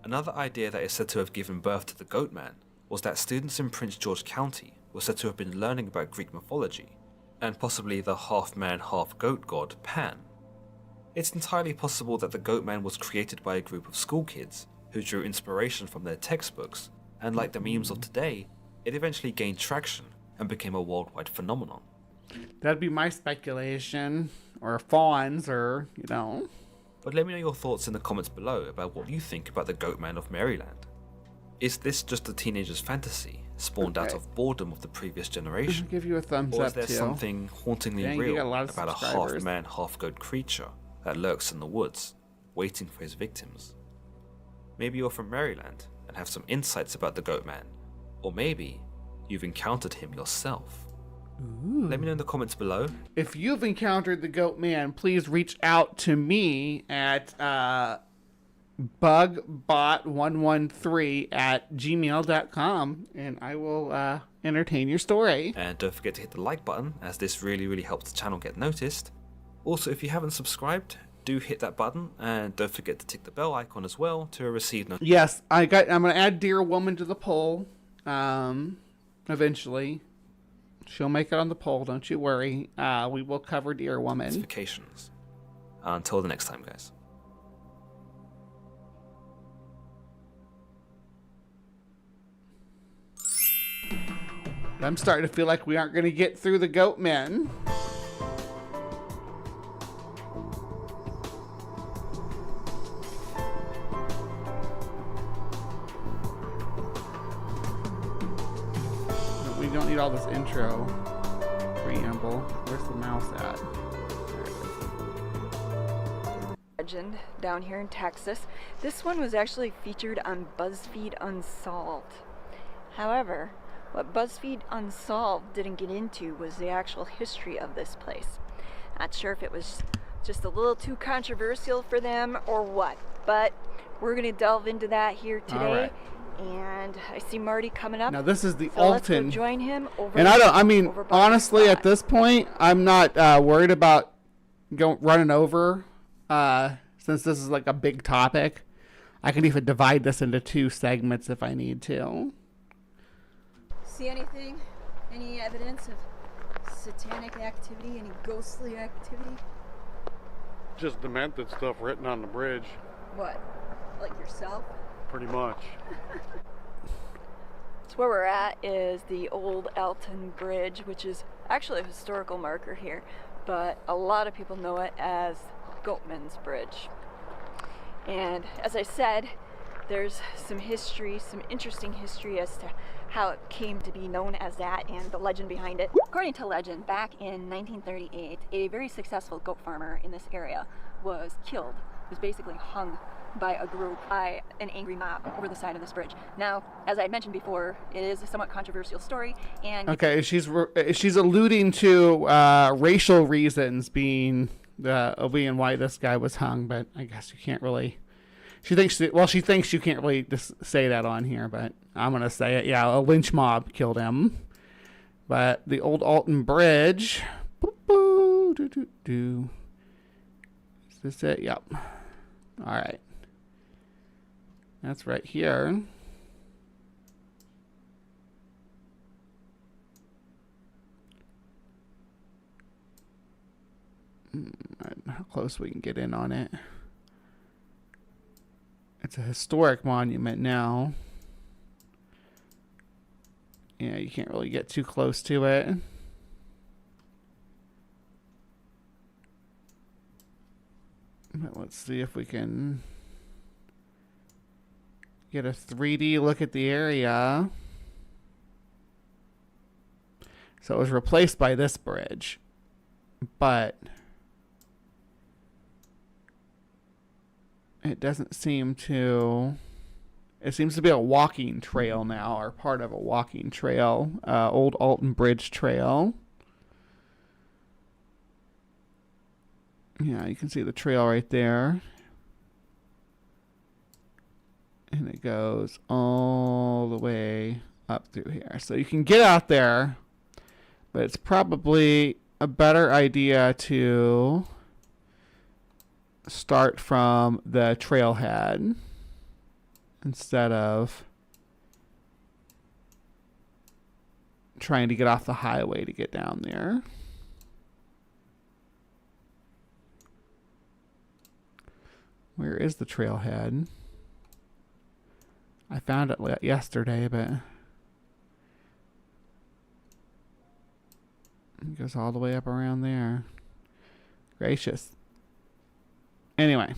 S3: Another idea that is said to have given birth to the Goatman was that students in Prince George County were said to have been learning about Greek mythology, and possibly the half-man, half-goat god Pan. It's entirely possible that the Goatman was created by a group of school kids who drew inspiration from their textbooks, and like the memes of today, it eventually gained traction and became a worldwide phenomenon.
S1: That'd be my speculation, or fawns, or, you know.
S3: But let me know your thoughts in the comments below about what you think about the Goatman of Maryland. Is this just a teenager's fantasy, spawned out of boredom of the previous generation?
S1: I'll give you a thumbs
S3: or
S1: up,
S3: is there
S1: too.
S3: something hauntingly real about a half-man, half-goat creature that lurks in the woods, waiting for his victims? Maybe you're from Maryland and have some insights about the Goatman, or maybe you've encountered him yourself.
S1: Ooh.
S3: Let me know in the comments below.
S1: If you've encountered the Goatman, please reach out to me at bugbot113@gmail.com, and I will entertain your story.
S3: And don't forget to hit the like button, as this really helps the channel get noticed. Also, if you haven't subscribed, do hit that button, and don't forget to tick the bell icon as well to receive notifications.
S1: Yes, I'm gonna add Dear Woman to the poll. Eventually, she'll make it on the poll. Don't you worry. We will cover Dear Woman.
S3: Notifications. Until the next time, guys.
S1: I'm starting to feel like we aren't gonna get through the Goatmen. We don't need all this intro preamble. Where's the mouse at?
S4: Legend down here in Texas. This one was actually featured on BuzzFeed Unsolved. However, what BuzzFeed Unsolved didn't get into was the actual history of this place. Not sure if it was just a little too controversial for them or what, but we're going to delve into that here today. And I see Marty coming up.
S1: Now this is the
S4: so
S1: Alton.
S4: Let's go join him over.
S1: And honestly, at this point, I'm not worried about running over. Since this is like a big topic, I can even divide this into 2 segments if I need to.
S4: See anything? Any evidence of satanic activity? Any ghostly activity?
S5: Just demented stuff written on the bridge.
S4: What? Like yourself?
S5: Pretty much.
S4: So where we're at is the old Alton Bridge, which is actually a historical marker here, but a lot of people know it as Goatman's Bridge. And as I said, there's some history, some interesting history as to how it came to be known as that and the legend behind it. According to legend, back in 1938, a very successful goat farmer in this area was killed, was basically hung by a group, by an angry mob over the side of this bridge. Now, as I mentioned before, it is a somewhat controversial story, and
S1: okay, she's alluding to racial reasons being why this guy was hung, but I guess you can't really. She thinks you can't really just say that on here, but I'm gonna say it. Yeah, a lynch mob killed him. But the old Alton Bridge. Is this it? Yep. All right. That's right here. How close we can get in on it. It's a historic monument now. Yeah, you can't really get too close to it. But let's see if we can get a 3D look at the area. So it was replaced by this bridge. But it doesn't seem to... It seems to be a walking trail now, or part of a walking trail. Old Alton Bridge Trail. Yeah, you can see the trail right there. And it goes all the way up through here. So you can get out there, but it's probably a better idea to start from the trailhead instead of trying to get off the highway to get down there. Where is the trailhead? I found it yesterday, but it goes all the way up around there. Gracious. Anyway.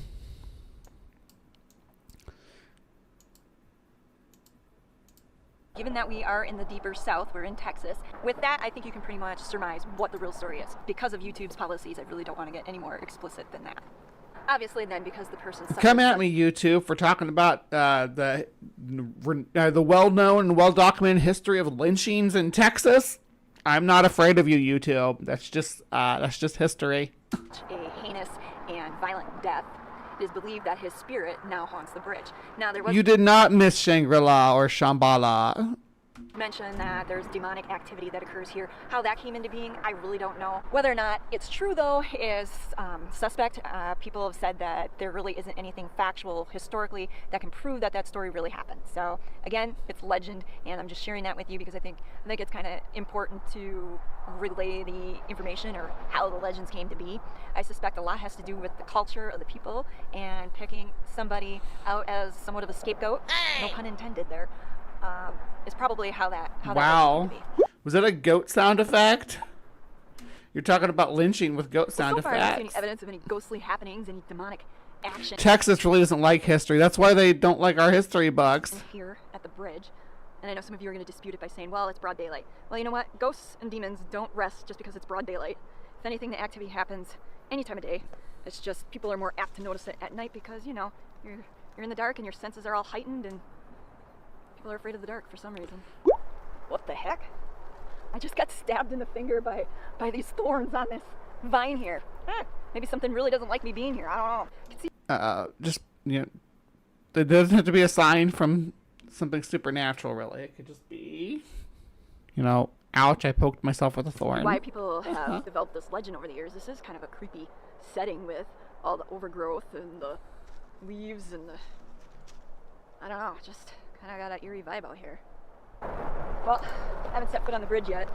S6: Given that we are in the deeper south, we're in Texas, with that I think you can pretty much surmise what the real story is. Because of YouTube's policies, I really don't want to get any more explicit than that. Obviously then, because the person...
S1: Come at me, YouTube, for talking about the well-known and well-documented history of lynchings in Texas. I'm not afraid of you, YouTube. That's just history.
S6: A heinous and violent death. It is believed that his spirit now haunts the bridge. Now there was...
S1: You did not miss Shangri-La or Shambhala.
S6: Mention that there's demonic activity that occurs here. How that came into being, I really don't know. Whether or not it's true, though, is suspect. People have said that there really isn't anything factual historically that can prove that that story really happened. So again, it's legend, and I'm just sharing that with you because I think it's kind of important to relay the information or how the legends came to be. I suspect a lot has to do with the culture of the people and picking somebody out as somewhat of a scapegoat. No pun intended there. Is probably how that
S1: wow. Was that a goat sound effect? You're talking about lynching with goat sound
S6: so far, I
S1: effects.
S6: haven't seen any evidence of any ghostly happenings, any demonic action.
S1: Texas really doesn't like history. That's why they don't like our history books.
S6: Here at the bridge, and I know some of you are going to dispute it by saying, well, it's broad daylight. Well, you know what? Ghosts and demons don't rest just because it's broad daylight. If anything, the activity happens any time of day. It's just people are more apt to notice it at night because, you know, you're in the dark and your senses are all heightened and people are afraid of the dark for some reason. What the heck? I just got stabbed in the finger by these thorns on this vine here. Maybe something really doesn't like me being here. I don't know. I can see
S1: Just, you know, there doesn't have to be a sign from something supernatural, really. It could just be, you know, ouch, I poked myself with a thorn.
S6: why people have developed this legend over the years. This is kind of a creepy setting with all the overgrowth and the leaves and the... I don't know, just kind of got an eerie vibe out here. Well, I haven't set foot on the bridge yet.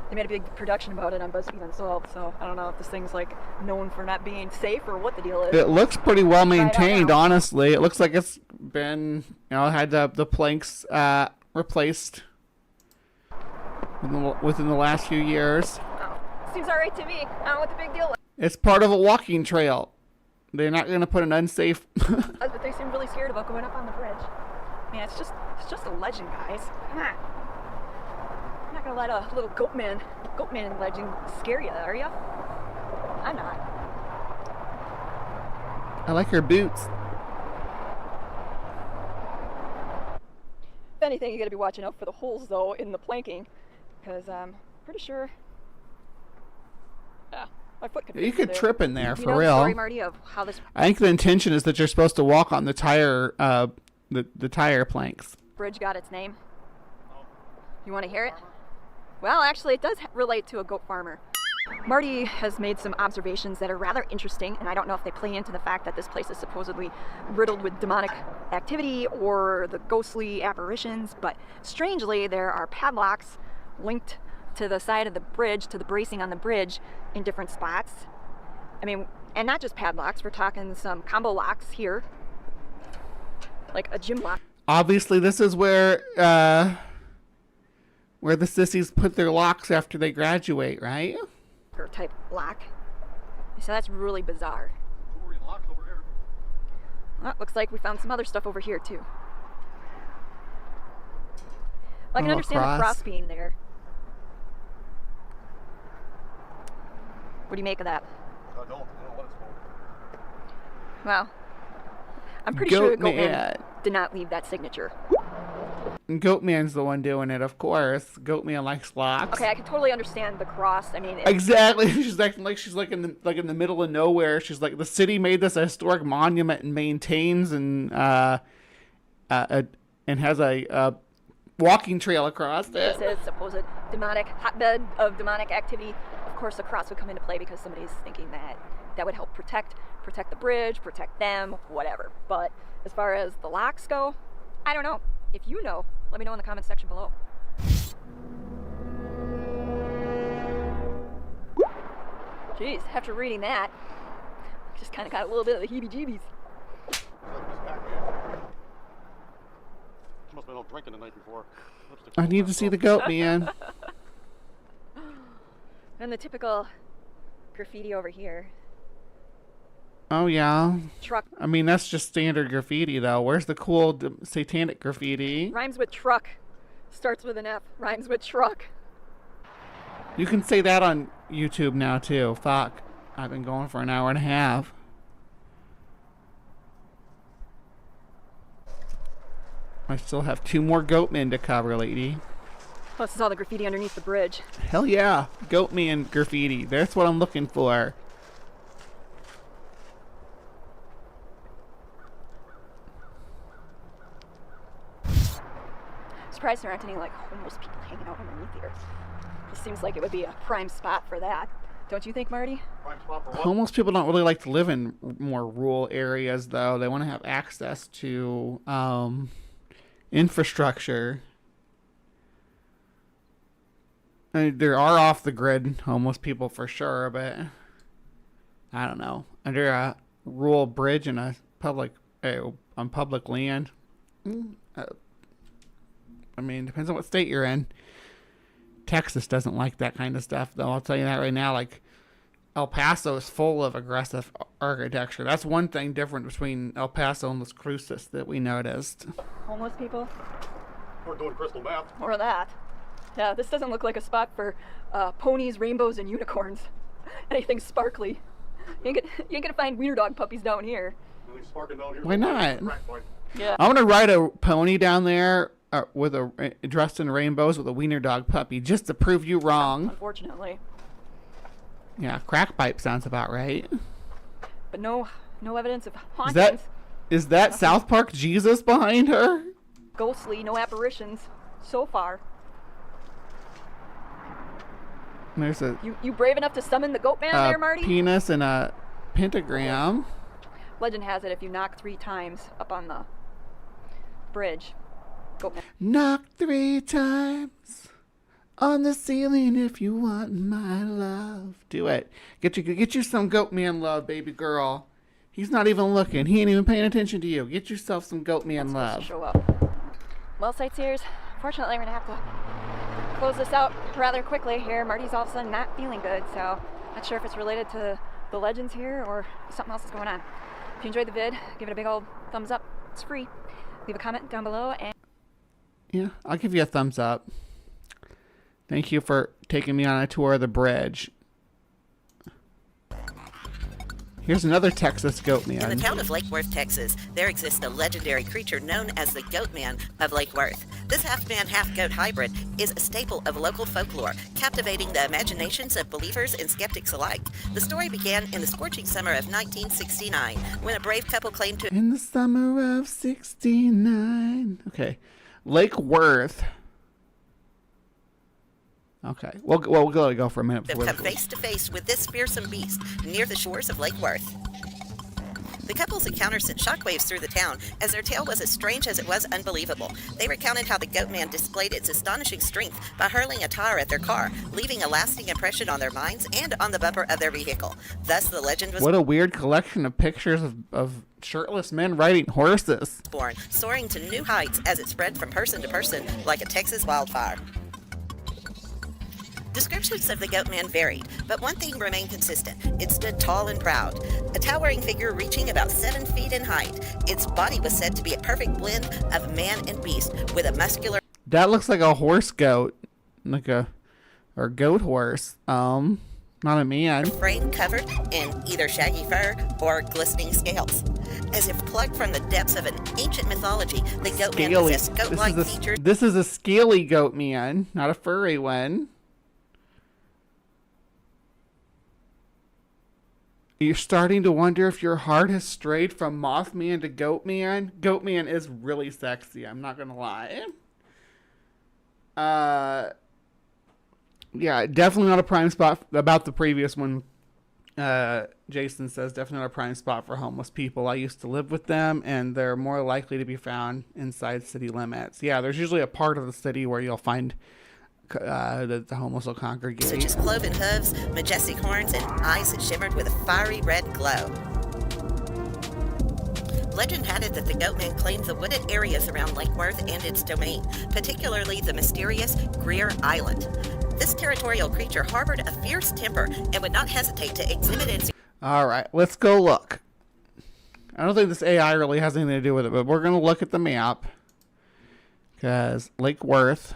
S6: They made a big production about it on BuzzFeed Unsolved, so I don't know if this thing's like known for not being safe or what the deal is.
S1: It looks pretty well maintained, honestly. It looks like it's been, you know, had the planks replaced within the last few years.
S6: Oh, seems alright to me. I don't know what the big deal is.
S1: It's part of a walking trail. They're not going to put an unsafe...
S6: But they seem really scared about going up on the bridge. Man, it's just a legend, guys. Come on. I'm not gonna let a little goatman legend scare you, are you? I'm not.
S1: I like your boots.
S6: If anything, you gotta be watching out for the holes, though, in the planking, because I'm pretty sure... Yeah, my foot could...
S1: You could trip in there, for
S6: real.
S1: real.
S6: Story, Marty, of how this
S1: I think the intention is that you're supposed to walk on the tire, the tire planks.
S6: bridge got its name. You want to hear it? Well, actually, it does relate to a goat farmer. Marty has made some observations that are rather interesting, and I don't know if they play into the fact that this place is supposedly riddled with demonic activity or the ghostly apparitions, but strangely, there are padlocks linked to the side of the bridge, to the bracing on the bridge, in different spots. I mean, and not just padlocks, we're talking some combo locks here, like a gym lock.
S1: Obviously, this is where the sissies put their locks after they graduate, right?
S6: Type lock. So that's really bizarre. Well, looks like we found some other stuff over here, too. Well, I can understand the cross being there. What do you make of that?
S5: I don't know what it's for.
S6: Well, I'm pretty sure Goatman did not leave that signature.
S1: Goatman's the one doing it, of course. Goatman likes locks.
S6: Okay, I can totally understand the cross. I mean,
S1: exactly. She's acting like she's like in the middle of nowhere. She's like, the city made this a historic monument and maintains and has a walking trail across it.
S6: This is supposed demonic hotbed of demonic activity. Of course, the cross would come into play because somebody's thinking that that would help protect the bridge, protect them, whatever. But as far as the locks go, I don't know. If you know, let me know in the comments section below. Jeez, after reading that, just kind of got a little bit of the heebie-jeebies.
S5: She must have been out drinking the night before.
S1: I need to see the Goatman.
S6: And the typical graffiti over here.
S1: Oh, yeah.
S6: Truck.
S1: I mean, that's just standard graffiti, though. Where's the cool satanic graffiti?
S6: Rhymes with truck. Starts with an F. Rhymes with truck.
S1: You can say that on YouTube now, too. Fuck. I've been going for an hour and a half. I still have 2 more Goatmen to cover, lady.
S6: Plus, is all the graffiti underneath the bridge.
S1: Hell yeah. Goatman graffiti. That's what I'm looking for.
S6: Surprised there aren't any like homeless people hanging out underneath here. This seems like it would be a prime spot for that. Don't you think, Marty?
S5: Prime spot for what?
S1: Homeless people don't really like to live in more rural areas, though. They want to have access to infrastructure. I mean, there are off the grid homeless people for sure, but I don't know. Under a rural bridge in a public on public land. I mean, depends on what state you're in. Texas doesn't like that kind of stuff, though. I'll tell you that right now. Like, El Paso is full of aggressive architecture. That's one thing different between El Paso and Las Cruces that we noticed.
S6: Homeless people?
S5: We're doing crystal meth.
S6: Or that. Yeah, this doesn't look like a spot for ponies, rainbows, and unicorns. Anything sparkly. You ain't gonna find wiener dog puppies down here.
S5: Really sparking down here.
S1: Why not?
S6: Yeah.
S1: I want to ride a pony down there with dressed in rainbows with a wiener dog puppy just to prove you wrong.
S6: Unfortunately.
S1: Yeah, crack pipe sounds about right.
S6: But no evidence of hauntings.
S1: Is that South Park Jesus behind her?
S6: Ghostly, no apparitions so far.
S1: There's a
S6: You brave enough to summon the Goatman there, Marty?
S1: Penis and a pentagram.
S6: Legend has it if you knock 3 times up on the bridge, Goatman.
S1: Knock 3 times on the ceiling if you want my love. Do it. Get you some Goatman love, baby girl. He's not even looking. He ain't even paying attention to you. Get yourself some Goatman love.
S6: Show up. Well, sightseers, fortunately we're gonna have to close this out rather quickly here. Marty's all of a sudden not feeling good, so not sure if it's related to the legends here or something else is going on. If you enjoyed the vid, give it a big old thumbs up. It's free. Leave a comment down below and
S1: yeah, I'll give you a thumbs up. Thank you for taking me on a tour of the bridge. Here's another Texas Goatman.
S7: In the town of Lake Worth, Texas, there exists a legendary creature known as the Goatman of Lake Worth. This half-man, half-goat hybrid is a staple of local folklore, captivating the imaginations of believers and skeptics alike. The story began in the scorching summer of 1969, when a brave couple claimed to...
S1: In the summer of 69. Okay. Lake Worth. Okay. We'll go for a minute.
S7: Have come face to face with this fearsome beast near the shores of Lake Worth. The couple's encounter sent shockwaves through the town, as their tale was as strange as it was unbelievable. They recounted how the Goatman displayed its astonishing strength by hurling a tire at their car, leaving a lasting impression on their minds and on the bumper of their vehicle. Thus, the legend was...
S1: What a weird collection of pictures of shirtless men riding horses.
S7: ...born, soaring to new heights as it spread from person to person like a Texas wildfire. Descriptions of the Goatman varied, but one thing remained consistent. It stood tall and proud, a towering figure reaching about 7 feet in height. Its body was said to be a perfect blend of man and beast, with a muscular...
S1: That looks like a horse goat. Or goat horse. Not a man.
S7: Frame covered in either shaggy fur or glistening scales. As if plucked from the depths of an ancient mythology, the Goatman possessed goat-like features.
S1: This is a scaly goat man, not a furry one. You're starting to wonder if your heart has strayed from Mothman to Goatman. Goatman is really sexy, I'm not gonna lie. Yeah, definitely not a prime spot. About the previous one, Jason says definitely not a prime spot for homeless people. I used to live with them, and they're more likely to be found inside city limits. Yeah, there's usually a part of the city where you'll find the homeless will congregate.
S7: Such as cloven hooves, majestic horns, and eyes that shimmered with a fiery red glow. Legend had it that the Goatmen claimed the wooded areas around Lake Worth and its domain, particularly the mysterious Greer Island. This territorial creature harbored a fierce temper and would not hesitate to exhibit its...
S1: All right, let's go look. I don't think this AI really has anything to do with it, but we're going to look at the map. Because Lake Worth,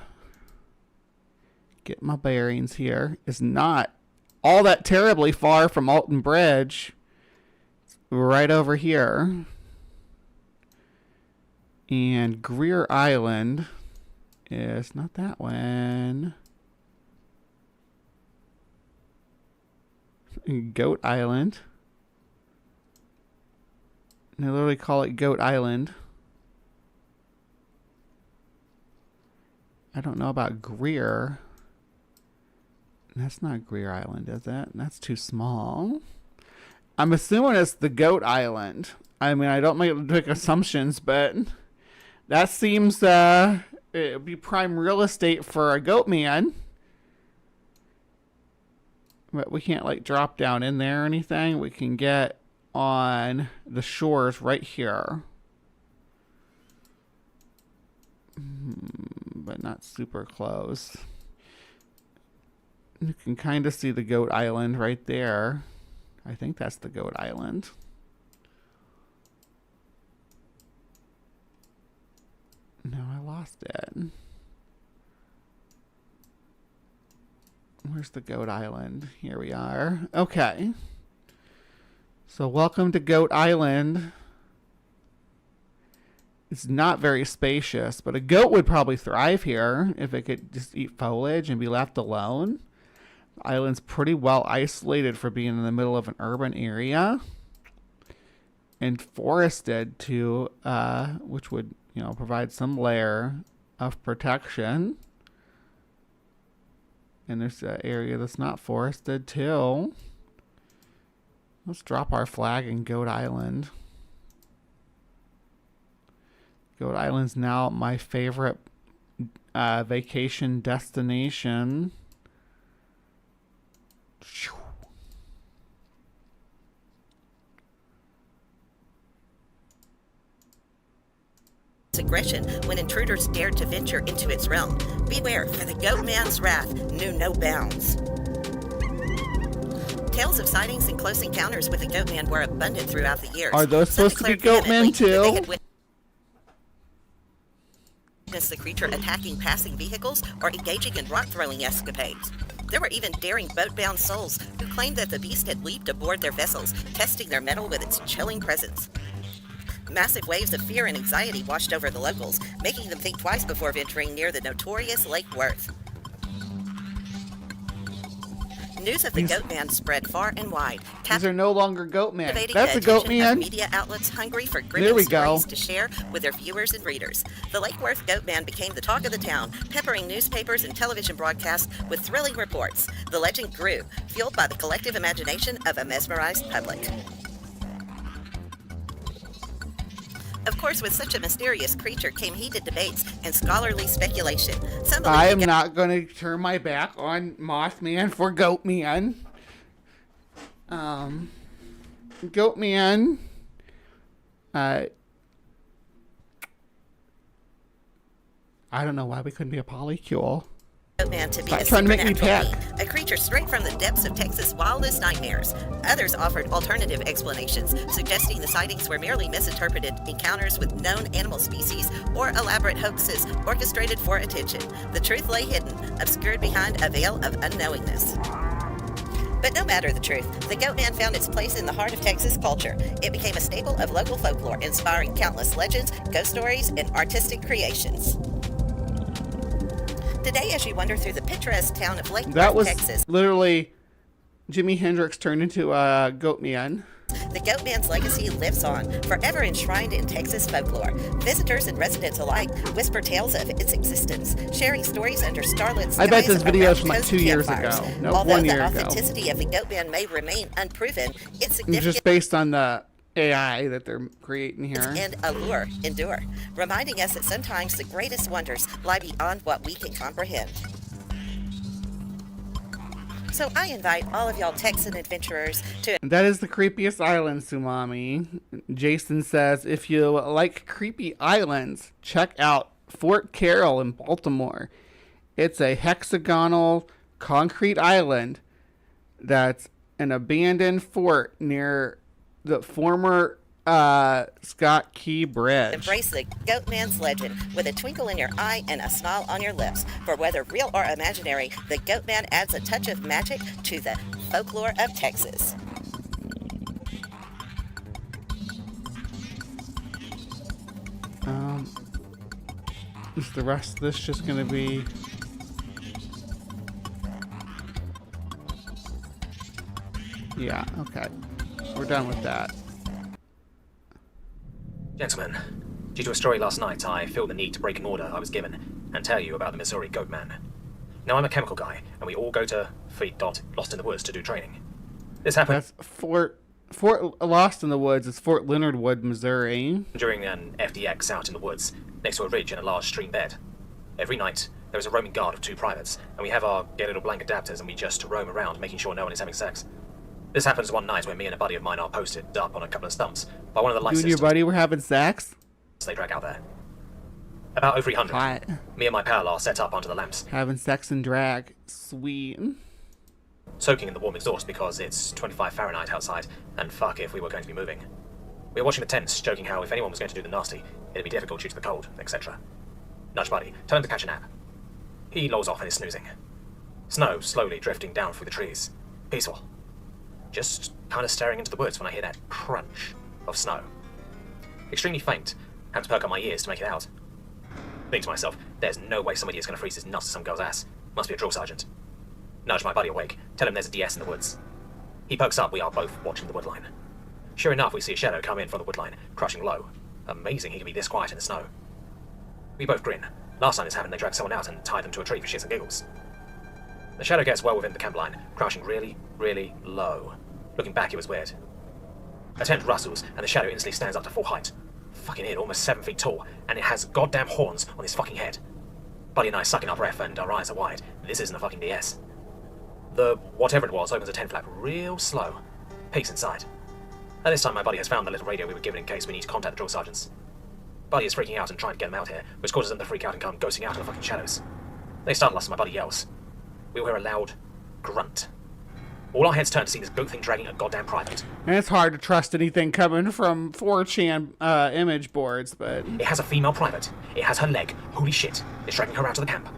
S1: get my bearings here, is not all that terribly far from Alton Bridge. It's right over here. And Greer Island is not that one. Goat Island. They literally call it Goat Island. I don't know about Greer. That's not Greer Island, is it? That's too small. I'm assuming it's the Goat Island. I mean, I don't make assumptions, but that seems it would be prime real estate for a goat man. But we can't like drop down in there or anything. We can get on the shores right here. But not super close. You can kind of see the Goat Island right there. I think that's the Goat Island. No, I lost it. Where's the Goat Island? Here we are. Okay. So welcome to Goat Island. It's not very spacious, but a goat would probably thrive here if it could just eat foliage and be left alone. The island's pretty well isolated for being in the middle of an urban area. And forested too, which would, provide some layer of protection. And there's an area that's not forested too. Let's drop our flag in Goat Island. Goat Island's now my favorite vacation destination.
S7: Aggression when intruders dared to venture into its realm. Beware, for the Goatman's wrath knew no bounds. Tales of sightings and close encounters with the Goatman were abundant throughout the years.
S1: Are those supposed to be Goatmen too?
S7: Witnessed the creature attacking passing vehicles or engaging in rock-throwing escapades. There were even daring boat-bound souls who claimed that the beast had leaped aboard their vessels, testing their mettle with its chilling presence. Massive waves of fear and anxiety washed over the locals, making them think twice before venturing near the notorious Lake Worth. News of the Goatman spread far and wide.
S1: These are no longer Goatmen.
S7: Captivating
S1: That's
S7: the
S1: a Goatman.
S7: attention of media outlets hungry for gripping stories to share with their viewers and readers. The Lake Worth Goatman became the talk of the town, peppering newspapers and television broadcasts with thrilling reports. The legend grew, fueled by the collective imagination of a mesmerized public. Of course, with such a mysterious creature came heated debates and scholarly speculation.
S1: I am not going to turn my back on Mothman for Goatman. Goatman. I don't know why we couldn't be a polycule.
S7: Goatman to be
S1: Stop
S7: a
S1: trying to make me
S7: supernatural
S1: pack.
S7: being, a creature straight from the depths of Texas' wildest nightmares. Others offered alternative explanations, suggesting the sightings were merely misinterpreted encounters with known animal species or elaborate hoaxes orchestrated for attention. The truth lay hidden, obscured behind a veil of unknowingness. But no matter the truth, the Goatman found its place in the heart of Texas culture. It became a staple of local folklore, inspiring countless legends, ghost stories, and artistic creations. Today, as you wander through the picturesque town of Lake
S1: That was
S7: Texas,
S1: literally Jimi Hendrix turned into a Goatman.
S7: the Goatman's legacy lives on, forever enshrined in Texas folklore. Visitors and residents alike whisper tales of its existence, sharing stories under starlit skies.
S1: I bet this video is
S7: around
S1: from like
S7: cozy
S1: 2 years
S7: campfires.
S1: ago. No,
S7: Although
S1: 1 year
S7: the
S1: ago.
S7: authenticity of the Goatman may remain unproven, its significance
S1: Just based on the AI that they're creating here.
S7: and allure endure, reminding us that sometimes the greatest wonders lie beyond what we can comprehend. So I invite all of y'all Texan adventurers to
S1: And that is the creepiest island, Sumami. Jason says, if you like creepy islands, check out Fort Carroll in Baltimore. It's a hexagonal concrete island that's an abandoned fort near the former Scott Key Bridge.
S7: embrace the Goatman's legend with a twinkle in your eye and a smile on your lips. For whether real or imaginary, the Goatman adds a touch of magic to the folklore of Texas.
S1: Is the rest of this just going to be... Yeah, okay. We're done with that.
S8: Gentlemen, due to a story last night, I feel the need to break an order I was given and tell you about the Missouri Goatman. Now, I'm a chemical guy, and we all go to Lost in the Woods to do training. This happened
S1: That's Fort Lost in the Woods. It's Fort Leonard Wood, Missouri.
S8: during an FDX out in the woods, next to a ridge and a large stream bed. Every night, there is a roaming guard of 2 privates, and we have our get little blank adapters, and we just roam around making sure no one is having sex. This happens one night when me and a buddy of mine are posted up on a couple of stumps by one of the light
S1: You and your
S8: systems
S1: buddy were having sex?
S8: they drag out there. About over 300.
S1: Hot.
S8: Me and my pal are set up onto the lamps,
S1: Having sex and drag. Sweet.
S8: soaking in the warm exhaust because it's 25 Fahrenheit outside, and fuck if we were going to be moving. We were watching the tents, joking how if anyone was going to do the nasty, it'd be difficult due to the cold, etc. Nudge buddy, tell him to catch a nap. He lolls off and is snoozing. Snow slowly drifting down through the trees. Peaceful. Just kind of staring into the woods when I hear that crunch of snow. Extremely faint. Have to perk up my ears to make it out. Think to myself, there's no way somebody is going to freeze his nuts to some girl's ass. Must be a drill sergeant. Nudge my buddy awake. Tell him there's a DS in the woods. He perks up. We are both watching the woodline. Sure enough, we see a shadow come in from the woodline, crouching low. Amazing he can be this quiet in the snow. We both grin. Last time this happened, they dragged someone out and tied them to a tree for shits and giggles. The shadow gets well within the camp line, crouching really, really low. Looking back, it was weird. A tent rustles, and the shadow instantly stands up to full height. Fucking it, almost 7 feet tall, and it has goddamn horns on his fucking head. Buddy and I sucking our breath, and our eyes are wide. This isn't a fucking DS. The whatever it was opens a tent flap real slow. Peeks inside. At this time, my buddy has found the little radio we were given in case we need to contact the drill sergeants. Buddy is freaking out and trying to get them out here, which causes them to freak out and come ghosting out in the fucking shadows. They startle us and my buddy yells. We will hear a loud grunt. All our heads turn to see this goat thing dragging a goddamn private.
S1: And it's hard to trust anything coming from 4chan image boards, but...
S8: It has a female private. It has her leg. Holy shit. It's dragging her out to the camp.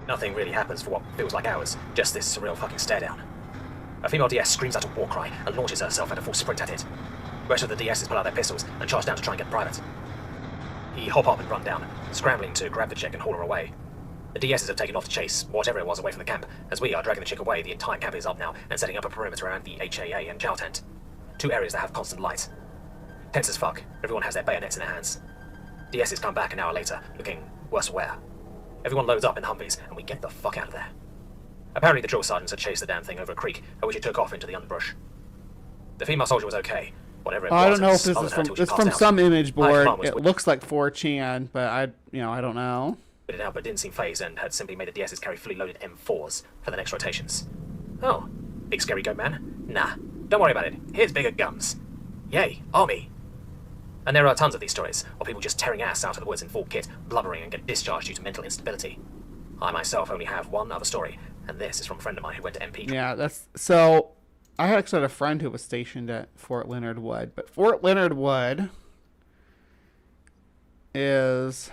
S8: Nothing really happens for what feels like hours. Just this surreal fucking stare down. A female DS screams out a war cry and launches herself at a full sprint at it. The rest of the DSs pull out their pistols and charge down to try and get the private. He hop up and run down, scrambling to grab the chick and haul her away. The DSs have taken off the chase, whatever it was, away from the camp. As we are dragging the chick away, the entire camp is up now and setting up a perimeter around the HAA and Chow tent. 2 areas that have constant light. Tense as fuck. Everyone has their bayonets in their hands. DSs come back an hour later, looking worse aware. Everyone loads up in Humvees, and we get the fuck out of there. Apparently the drill sergeants had chased the damn thing over a creek, at which it took off into the underbrush. The female soldier was okay. Whatever it was,
S1: I don't know if
S8: it
S1: this
S8: was
S1: is
S8: other than
S1: from...
S8: until she
S1: It's
S8: passed
S1: from
S8: out.
S1: some image
S8: My
S1: board.
S8: mum was
S1: It looks like 4chan, but I don't know.
S8: it out, but didn't seem phased and had simply made the DSs carry fully loaded M4s for the next rotations. Oh, big scary goat man? Nah, don't worry about it. Here's bigger guns. Yay, army. And there are tons of these stories, of people just tearing ass out of the woods in full kit, blubbering and get discharged due to mental instability. I myself only have one other story, and this is from a friend of mine who went to MP.
S1: Yeah, that's so. I actually had a friend who was stationed at Fort Leonard Wood, but Fort Leonard Wood is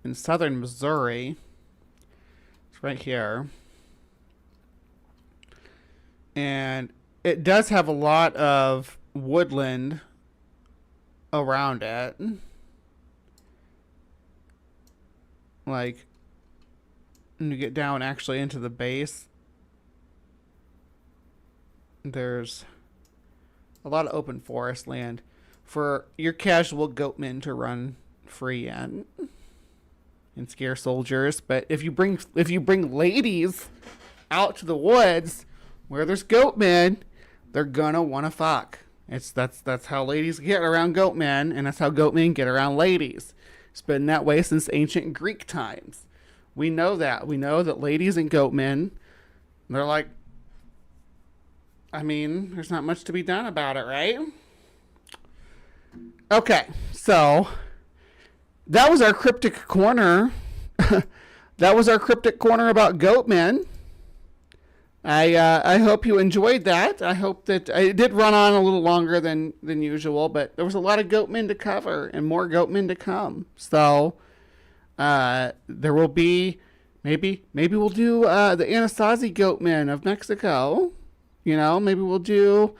S1: in southern Missouri. It's right here. And it does have a lot of woodland around it. Like, when you get down actually into the base, there's a lot of open forest land for your casual goatmen to run free in and scare soldiers. But if you bring ladies out to the woods where there's goatmen, they're gonna wanna fuck. That's how ladies get around goatmen, and that's how goatmen get around ladies. It's been that way since ancient Greek times. We know that. We know that ladies and goatmen, they're like, I mean, there's not much to be done about it, right? Okay, so that was our cryptic corner. That was our cryptic corner about goatmen. I hope you enjoyed that. I hope that it did run on a little longer than usual, but there was a lot of goatmen to cover and more goatmen to come. So there will be maybe we'll do the Anasazi goatmen of Mexico. You know, maybe we'll do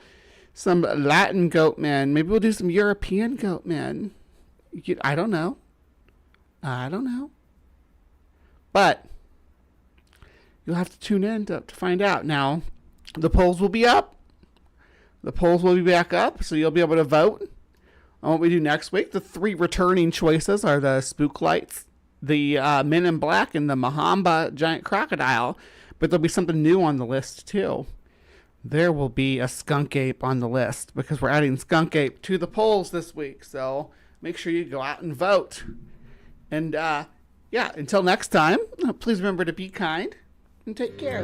S1: some Latin goatmen. Maybe we'll do some European goatmen. I don't know. But you'll have to tune in to find out. Now, the polls will be up. The polls will be back up, so you'll be able to vote on what we do next week. The 3 returning choices are the Spook Lights, the Men in Black, and the Mahamba Giant Crocodile. But there'll be something new on the list, too. There will be a skunk ape on the list because we're adding skunk ape to the polls this week. So make sure you go out and vote. And until next time, please remember to be kind and take care.